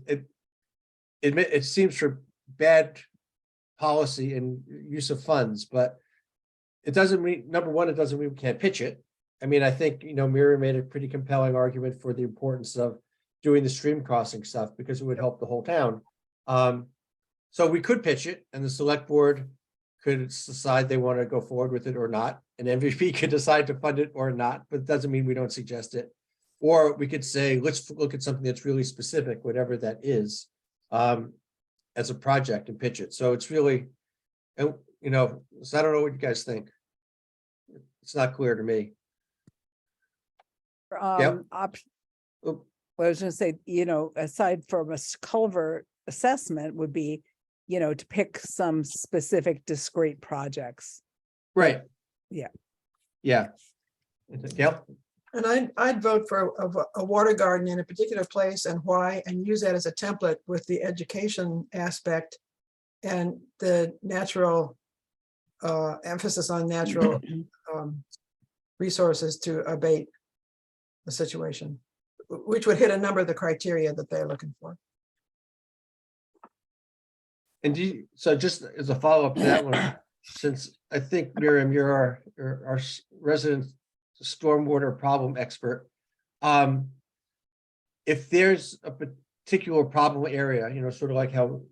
it seems for bad policy and use of funds, but it doesn't mean, number one, it doesn't mean we can't pitch it. I mean, I think, you know, Mira made a pretty compelling argument for the importance of doing the stream crossing stuff because it would help the whole town. So we could pitch it, and the select board could decide they want to go forward with it or not. And MVP could decide to fund it or not, but it doesn't mean we don't suggest it. Or we could say, let's look at something that's really specific, whatever that is, as a project and pitch it. So it's really, and you know, so I don't know what you guys think. It's not clear to me. Well, Oop. I was gonna say, you know, aside from a culvert assessment would be, you know, to pick some specific discrete projects. Right. Yeah. Yeah. Yep. And I'd vote for a water garden in a particular place, and why, and use that as a template with the education aspect and the natural emphasis on natural resources to abate the situation, which would hit a number of the criteria that they're looking for. And so just as a follow-up to that one, since I think Miriam, you're our resident stormwater problem expert. If there's a particular problem area, you know, sort of like how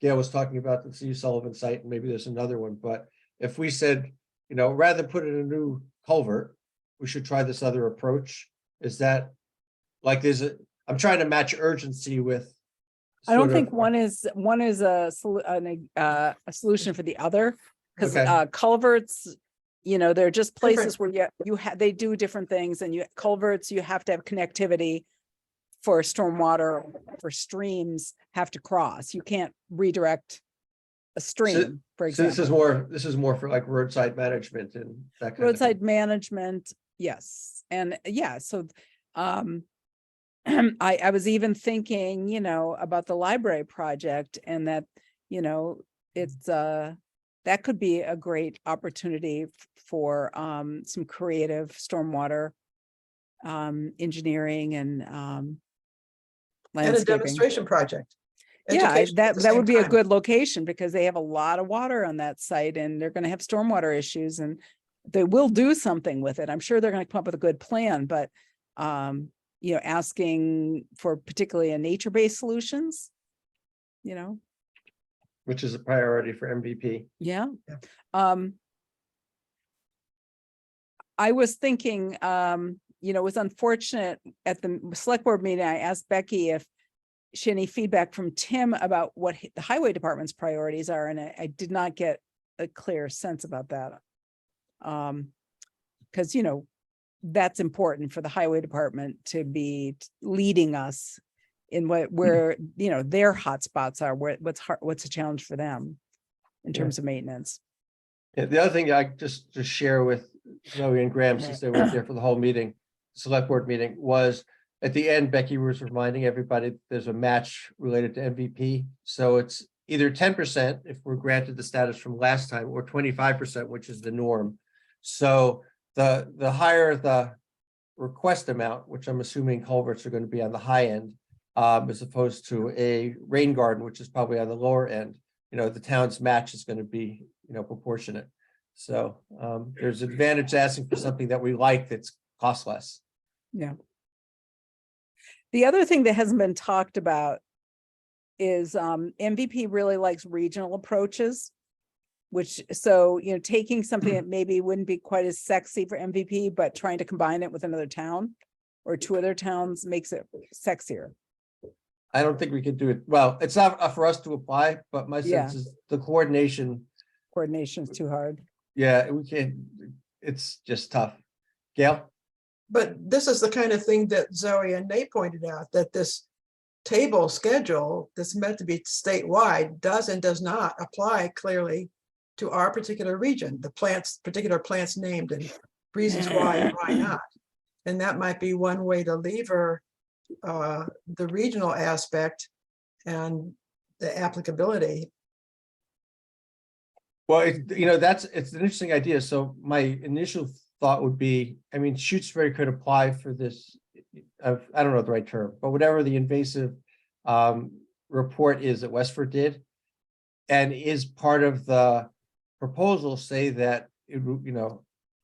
Gail was talking about the C. Sullivan site, and maybe there's another one, but if we said, you know, rather than put in a new culvert, we should try this other approach. Is that like I'm trying to match urgency with. I don't sort think of- one is a solution for the other, because Okay. culverts, you know, they're just places Different. where they do different things, and culverts, you have to have connectivity for stormwater, for streams have to cross. You can't redirect a stream, for So example. this is more for like roadside management and that kind of thing. Roadside management, yes, and yeah, so I was even thinking, you know, about the library project, and that, you know, it's that could be a great opportunity for some creative stormwater engineering and And a landscaping. demonstration project. Yeah, Education at the that same would be a time. good location, because they have a lot of water on that site, and they're gonna have stormwater issues, and they will do something with it. I'm sure they're gonna come up with a good plan, but you know, asking for particularly a nature-based solutions, you know, Which is a priority for MVP. yeah. Yeah. I was thinking, you know, it was unfortunate at the select board meeting, I asked Becky if she had any feedback from Tim about what the highway department's priorities are, and I did not get a clear sense about that. Because, you know, that's important for the highway department to be leading us in where, you know, their hotspots are, what's a challenge for them in Yeah. terms of maintenance. Yeah, the other thing I just to share with Zoe and Graham, since they weren't there for the whole meeting, select board meeting, was at the end, Becky was reminding everybody there's a match related to MVP. So it's either 10% if we're granted the status from last time, or 25%, which is the norm. So the higher the request amount, which I'm assuming culverts are going to be on the high end, as opposed to a rain garden, which is probably on the lower end. The town's match is going to be, proportionate. So there's advantage to asking for something that we like that's cost less. Yeah. The other thing that hasn't been talked about is MVP really likes regional approaches, which, so, taking something that maybe wouldn't be quite as sexy for MVP, but trying to combine it with another town or two other towns makes it sexier. I don't think we could do it. Well, it's not for us to apply, but my Yeah. sense is the coordination. Coordination is too hard. Yeah, we can't, it's just tough. Gail? But this is the kind of thing that Zoe and Nate pointed out, that this table schedule that's meant to be statewide does and does not apply clearly to our particular region, the particular plants named, and reasons why and why not. And that might be one way to lever the regional aspect and the applicability. Well, it's an interesting idea. So my initial thought would be, Shutesbury could apply for this. I don't know the right term, but whatever the invasive report is that Westford did, and is part of the proposal, say that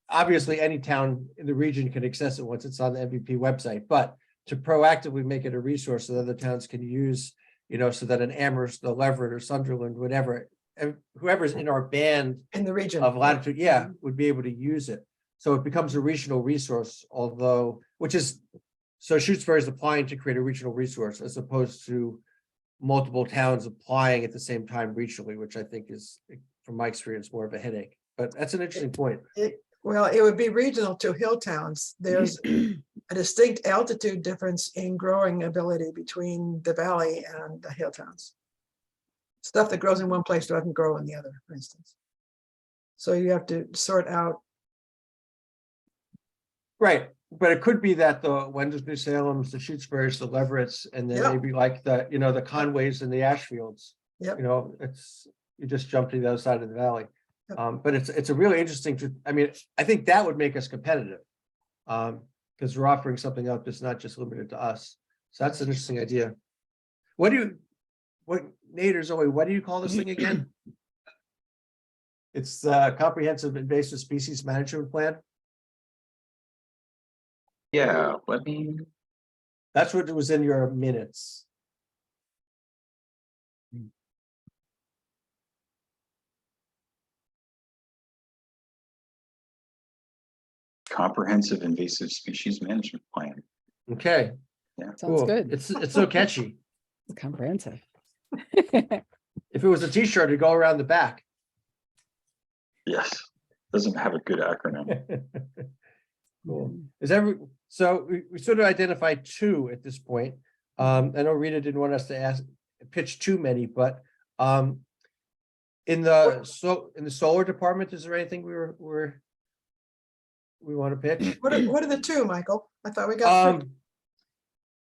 obviously any town in the region can access it once it's on the MVP website, but to proactively make it a resource that other towns can use, so that an Amherst, the Leverett, or Sunderland, whatever, whoever's in our band In the region. of latitude, would be able to use it. So it becomes a regional resource, so Shutesbury is applying to create a regional resource as opposed to multiple towns applying at the same time regionally, which I think is, from my experience, more of a headache. But that's an interesting point. Well, it would be regional to hill towns. There's a distinct altitude difference in growing ability between the valley and the hill towns. Stuff that grows in one place doesn't grow in the other, for instance. So you have to sort out. Right, but it could be that the Wendo's, New Salem's, the Shutesbury's, the Leveretts, and then Yep. maybe like the Conways and the Ashfields. Yep. You just jump to the other side of the valley. Yep. But it's a really interesting, I think that would make us competitive. Because we're offering something up that's not just limited to us. So that's an interesting idea. Nate or Zoe, what do you call this thing again? It's the Comprehensive Invasive Species Management Plan. Yeah, let me, That's what it was in your minutes. comprehensive invasive species management plan. Okay. Sounds Cool. good. It's so catchy. It's comprehensive. If it was a t-shirt, it'd go around the back. Yes, doesn't have a good acronym. Cool. So we sort of identified two at this point. I know Rita didn't want us to pitch too many, but in the solar department, is there anything we want to pitch? What are the two, Michael? I thought we got three.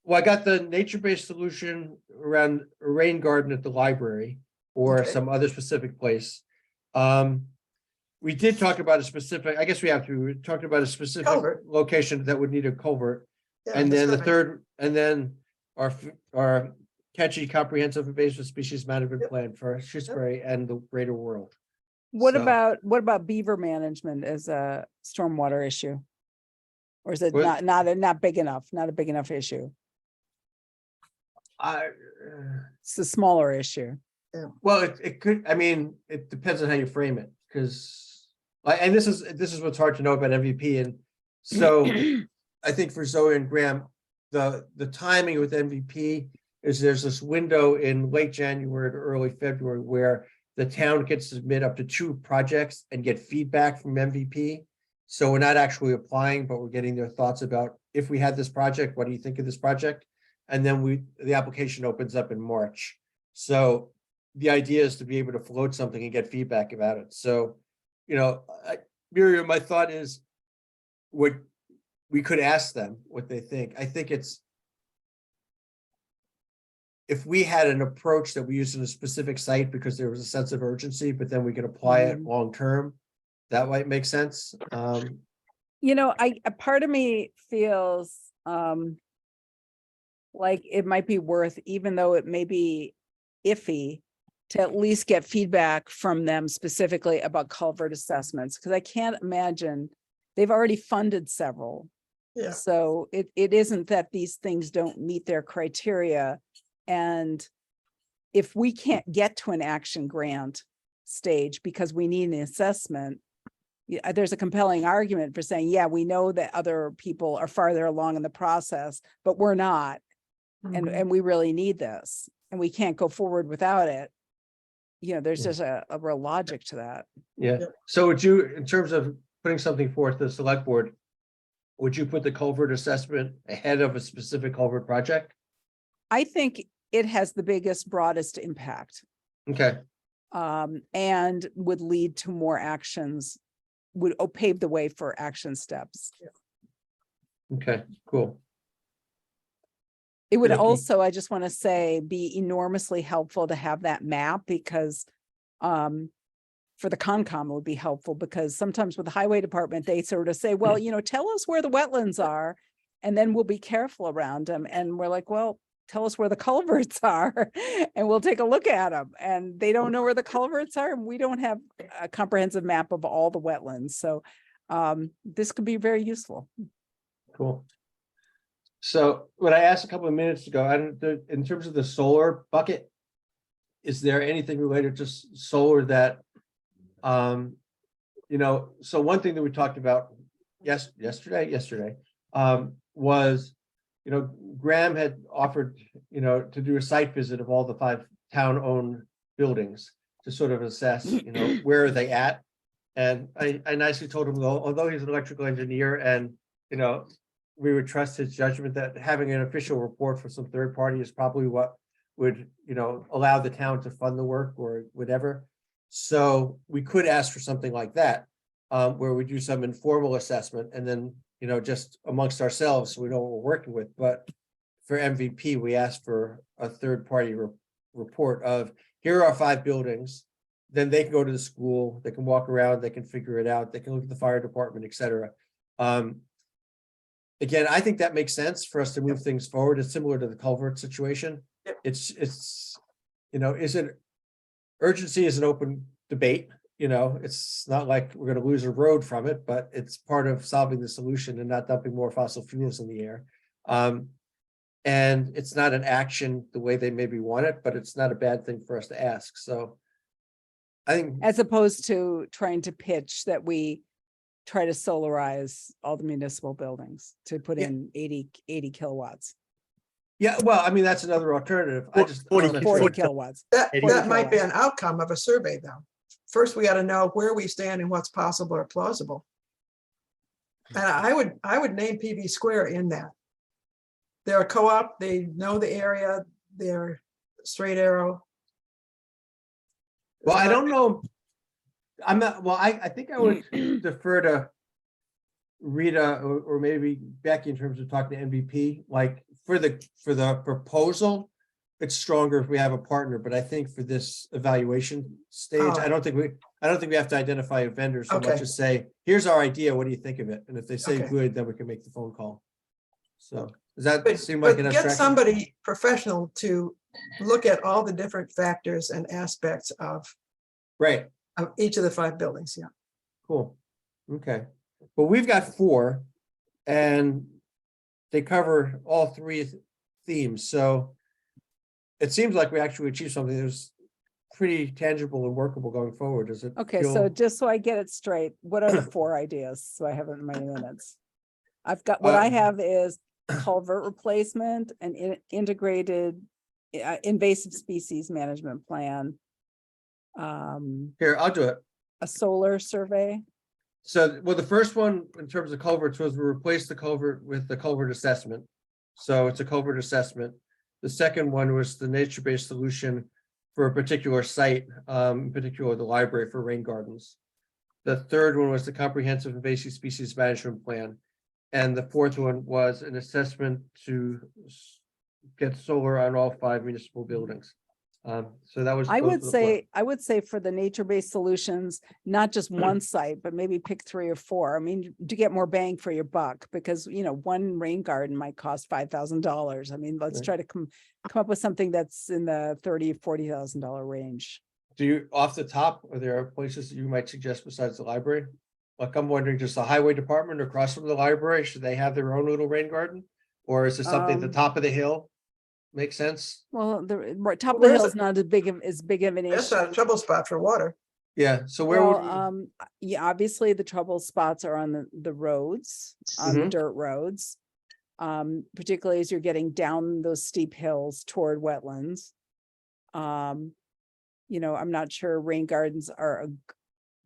Well, I got the nature-based solution around a rain garden at the library or Okay. some other specific place. We did talk about a specific, I guess we have to, we talked about a specific Culvert. location that would need a culvert. Yeah, And then the that's fine. third, and then our catchy comprehensive invasive species management Yep. plan for Shutesbury and the greater world. What So- about beaver management as a stormwater issue? Or is it Well- not big enough, not a big enough issue? It's a smaller issue. Well, it could, it depends on how you frame it, because and this is what's hard to know about MVP. And so I think for Zoe and Graham, the timing with MVP is there's this window in late January to early February where the town can submit up to 2 projects and get feedback from MVP. So we're not actually applying, but we're getting their thoughts about, if we had this project, what do you think of this project? And then the application opens up in March. So the idea is to be able to float something and get feedback about it. So, Miriam, my thought is what we could ask them what they think. I think if we had an approach that we used in a specific site because there was a sense of urgency, but then we could apply it long-term, that might make sense. You know, a part of me feels like it might be worth, even though it may be iffy, to at least get feedback from them specifically about culvert assessments, because I can't imagine, they've already funded several. Yeah. So it isn't that these things don't meet their criteria. And if we can't get to an action grant stage because we need an assessment, yeah, there's a compelling argument for saying, yeah, we know that other people are farther along in the process, but we're not. Mhm. And we really need this, and we can't go forward without it. You know, there's Yeah. just a real logic to that. Yeah, Yeah. so would you, in terms of putting something forth to the select board, would you put the culvert assessment ahead of a specific culvert project? I think it has the biggest, broadest impact, Okay, and would lead to more actions, would pave the way for action steps. okay, cool. It would Okay. also, I just want to say, be enormously helpful to have that map, because for the Concom it would be helpful, because sometimes with the highway department, they sort of say, well, you know, tell us where the wetlands are, and then we'll be careful around them. And we're like, well, tell us where the culverts are and we'll take a look at them. And they don't know where the culverts are, and we don't have a comprehensive map of all the wetlands. So this could be very useful. Cool. So what I asked a couple of minutes ago, I don't, in terms of the solar bucket, is there anything related to solar that, you know, so one thing that we talked about yesterday, was, you know, Graham had offered, you know, to do a site visit of all the 5 town-owned buildings to sort of assess, you know, where are they at? And I nicely told him, although he's an electrical engineer and, you know, we would trust his judgment, that having an official report from some third party is probably what would, you know, allow the town to fund the work or whatever. So we could ask for something like that, where we do some informal assessment and then, you know, just amongst ourselves, so we know what we're working with. But for MVP, we asked for a third party report of, here are 5 buildings. Then they can go to the school, they can walk around, they can figure it out, they can look at the fire department, et cetera. Again, I think that makes sense for us to move things forward. It's similar to the culvert situation. Yep. It's, you know, urgency is an open debate, you know, it's not like we're gonna lose a road from it, but it's part of solving the solution and not dumping more fossil fuels in the air. And it's not an action the way they maybe want it, but it's not a bad thing for us to ask. So I think, As opposed to trying to pitch that we try to solarize all the municipal buildings to put Yeah. in 80 kilowatts, yeah, well, I mean, that's another alternative. I just. I wanna make 40 sure- kilowatts. That 80 might be kilowatts. an outcome of a survey, though. First, we got to know where we stand and what's possible or plausible. And I would name PV Square in that. They're a co-op, they know the area, they're straight arrow. Well, I don't know. I'm not, well, I think I would defer to Rita or maybe Becky in terms of talking to MVP, like for the proposal. It's stronger if we have a partner, but I think for this evaluation stage, Oh. I don't think we have to identify a vendor so much Okay. as say, here's our idea, what do you think of it? And if they say Okay. good, then we can make the phone call. So, does that But seem like but an get abstraction? somebody professional to look at all the different factors and aspects of Right. each of the 5 buildings, yeah. Cool. Okay. Well, we've got 4 and they cover all 3 themes. So it seems like we actually achieved something that was pretty tangible and workable going forward. Does it? Okay, feel- so just so I get it straight, what are the 4 ideas? So I have it in my minutes. I've got, what I have is culvert replacement, an integrated invasive species management plan. Here, I'll do it. A solar survey. So, well, the first one in terms of culverts was we replaced the culvert with the culvert assessment. So it's a culvert assessment. The second one was the nature-based solution for a particular site, in particular the library for rain gardens. The third one was the comprehensive invasive species management plan. And the fourth one was an assessment to get solar on all 5 municipal buildings. So that was. I those would were the plan- say, for the nature-based solutions, not just one site, but maybe pick 3 or 4. I mean, to get more bang for your buck, because, you know, one rain garden might cost $5,000. I mean, let's Right. try to come up with something that's in the $30,000-$40,000 range. Do you, off the top, are there places that you might suggest besides the library? Like, I'm wondering, just the highway department across from the library, should they have their own little rain garden? Or is it something at the Um, top of the hill? Make sense? Well, the top of Well, the hill where's is not as big of an That's issue. not a trouble spot for water. Yeah, so where would Well, we? yeah, obviously the trouble spots are on the roads, on the Mhm. dirt roads. Particularly as you're getting down those steep hills toward wetlands. You know, I'm not sure rain gardens are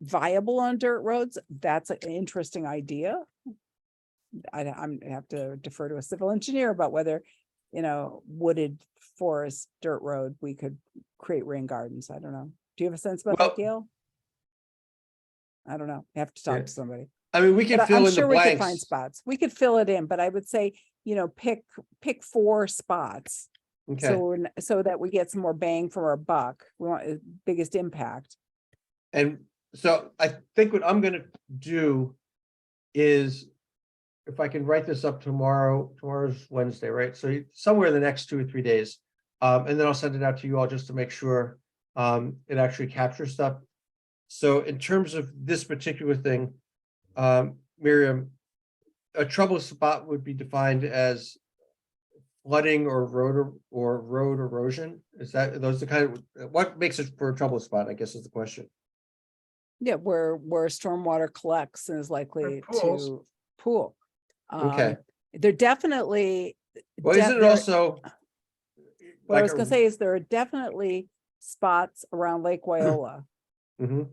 viable on dirt roads. That's an interesting idea. I'm have to defer to a civil engineer about whether, you know, wooded forest, dirt road, we could create rain gardens. I don't know. Do you have a sense about Well- that, Gail? I don't know. You have to Yeah. talk to somebody. I mean, we can But fill I'm in the sure we could find blanks. spots. We could fill it in, but I would say, you know, pick 4 spots. Okay, So that we get some more bang for our buck. We want biggest impact. and so I think what I'm gonna do is, if I can write this up tomorrow's Wednesday, right? So somewhere in the next 2 or 3 days. And then I'll send it out to you all just to make sure it actually captures stuff. So in terms of this particular thing, Miriam, a trouble spot would be defined as flooding or road erosion. Is that, are those the kind of, what makes it for a trouble spot, I guess is the question. Yeah, where stormwater collects and is likely pools. to pool. Okay. They're definitely. Well, isn't it there- also? What I like was gonna say is there are definitely spots around Lake Wyola, Mhm.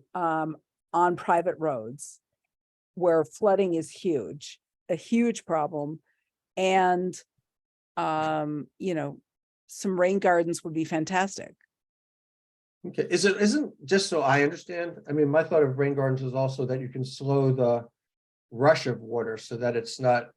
on private roads where flooding is huge, a huge problem. And, you know, some rain gardens would be fantastic. Okay, isn't, just so I understand, I mean, my thought of rain gardens is also that you can slow the rush of water so that it's not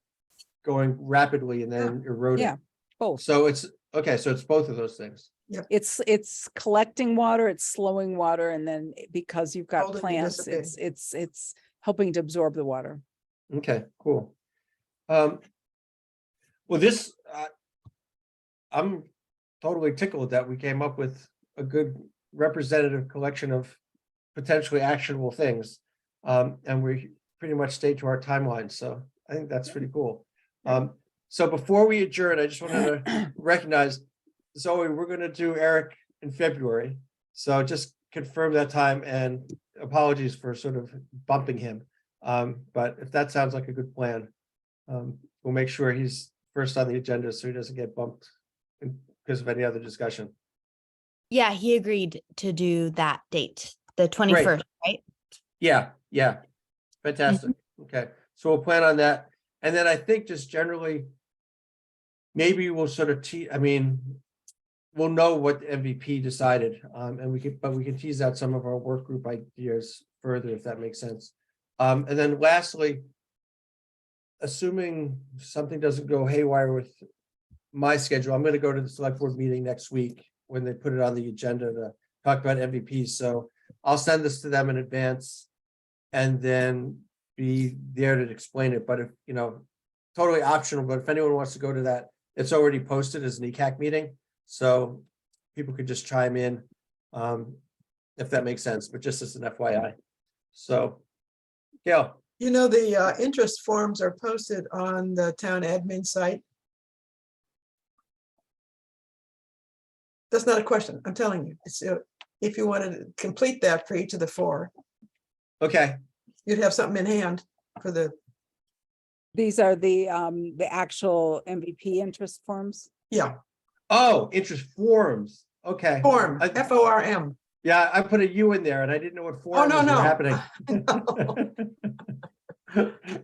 going rapidly and then eroding. Yeah, both. So it's, okay, so it's both of those things. It's collecting water, it's slowing water, and then because you've got Holding to plants, dissipate. it's helping to absorb the water. Okay, cool. Well, this, I'm totally tickled that we came up with a good representative collection of potentially actionable things. And we pretty much stayed to our timeline, so I think that's pretty cool. So before we adjourn, I just wanted to recognize, Zoe, we're gonna do Eric in February. So just confirm that time, and apologies for sort of bumping him. But if that sounds like a good plan, we'll make sure he's first on the agenda so he doesn't get bumped because of any other discussion. Yeah, he agreed to do that date, the 21st, right? Yeah, fantastic. Okay, so we'll plan on that. And then I think just generally, maybe we'll sort of I mean, we'll know what MVP decided, and we can tease out some of our work group ideas further, if that makes sense. And then lastly, assuming something doesn't go haywire with my schedule, I'm gonna go to the select board meeting next week when they put it on the agenda to talk about MVPs. So I'll send this to them in advance and then be there to explain it. But if, you know, totally optional, but if anyone wants to go to that, it's already posted as an ECAC meeting. So people could just chime in, if that makes sense, but just as an FYI. So, Gail. You know, the interest forms are posted on the town admin site. That's not a question, I'm telling you. It's, if you wanted to complete that for each of the 4, Okay, you'd have something in hand for the, These are the actual MVP interest forms. yeah, oh, interest forms, okay. form, I- FORM. Yeah, I put a U in there and I didn't know what Oh, forms no, were no. happening.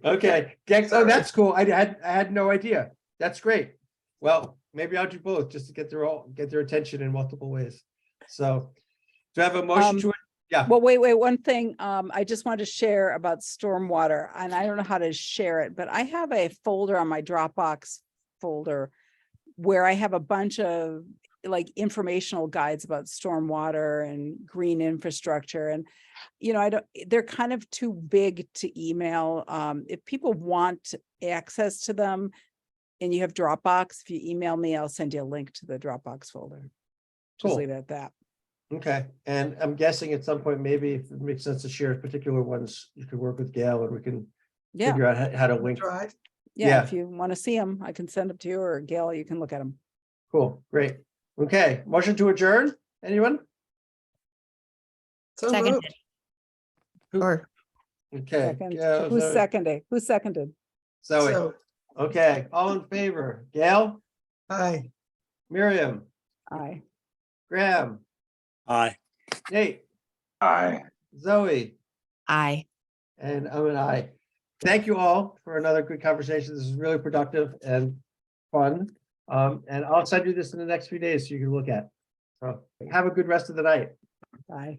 Okay, oh, that's cool. I had no idea. That's great. Well, maybe I'll do both just to get their attention in multiple ways. So, do I have a motion to it? Yeah. Well, wait, one thing, I just wanted to share about stormwater, and I don't know how to share it, but I have a folder on my Dropbox folder where I have a bunch of like informational guides about stormwater and green infrastructure. And, you know, I don't, they're kind of too big to email. If people want access to them and you have Dropbox, if you email me, I'll send you a link to the Dropbox folder. Just Cool. leave it at that. Okay, and I'm guessing at some point, maybe if it makes sense to share particular ones, you could work with Gail and we can Yeah, figure out how to link. Drive. yeah, if you want to see them, I can send them to you, or Gail, you can look at them. Cool, great. Okay, motion to adjourn, anyone? So Seconded. moved. Who- Or, Okay. Second. Gail, Who's Zoe. seconded? Who seconded? Zoe, so, okay, all in favor, Gail, aye. Miriam, Aye. Graham, Aye. Nate, Aye. Zoe, Aye. and I'm an I. Thank you all for another good conversation. This is really productive and fun. And I'll send you this in the next few days so you can look at. So have a good rest of the night. Aye.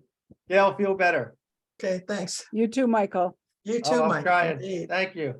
Gail, feel better. Okay, thanks. You too, Michael. You Oh, too, I'm Mike. trying. Indeed. Thank you.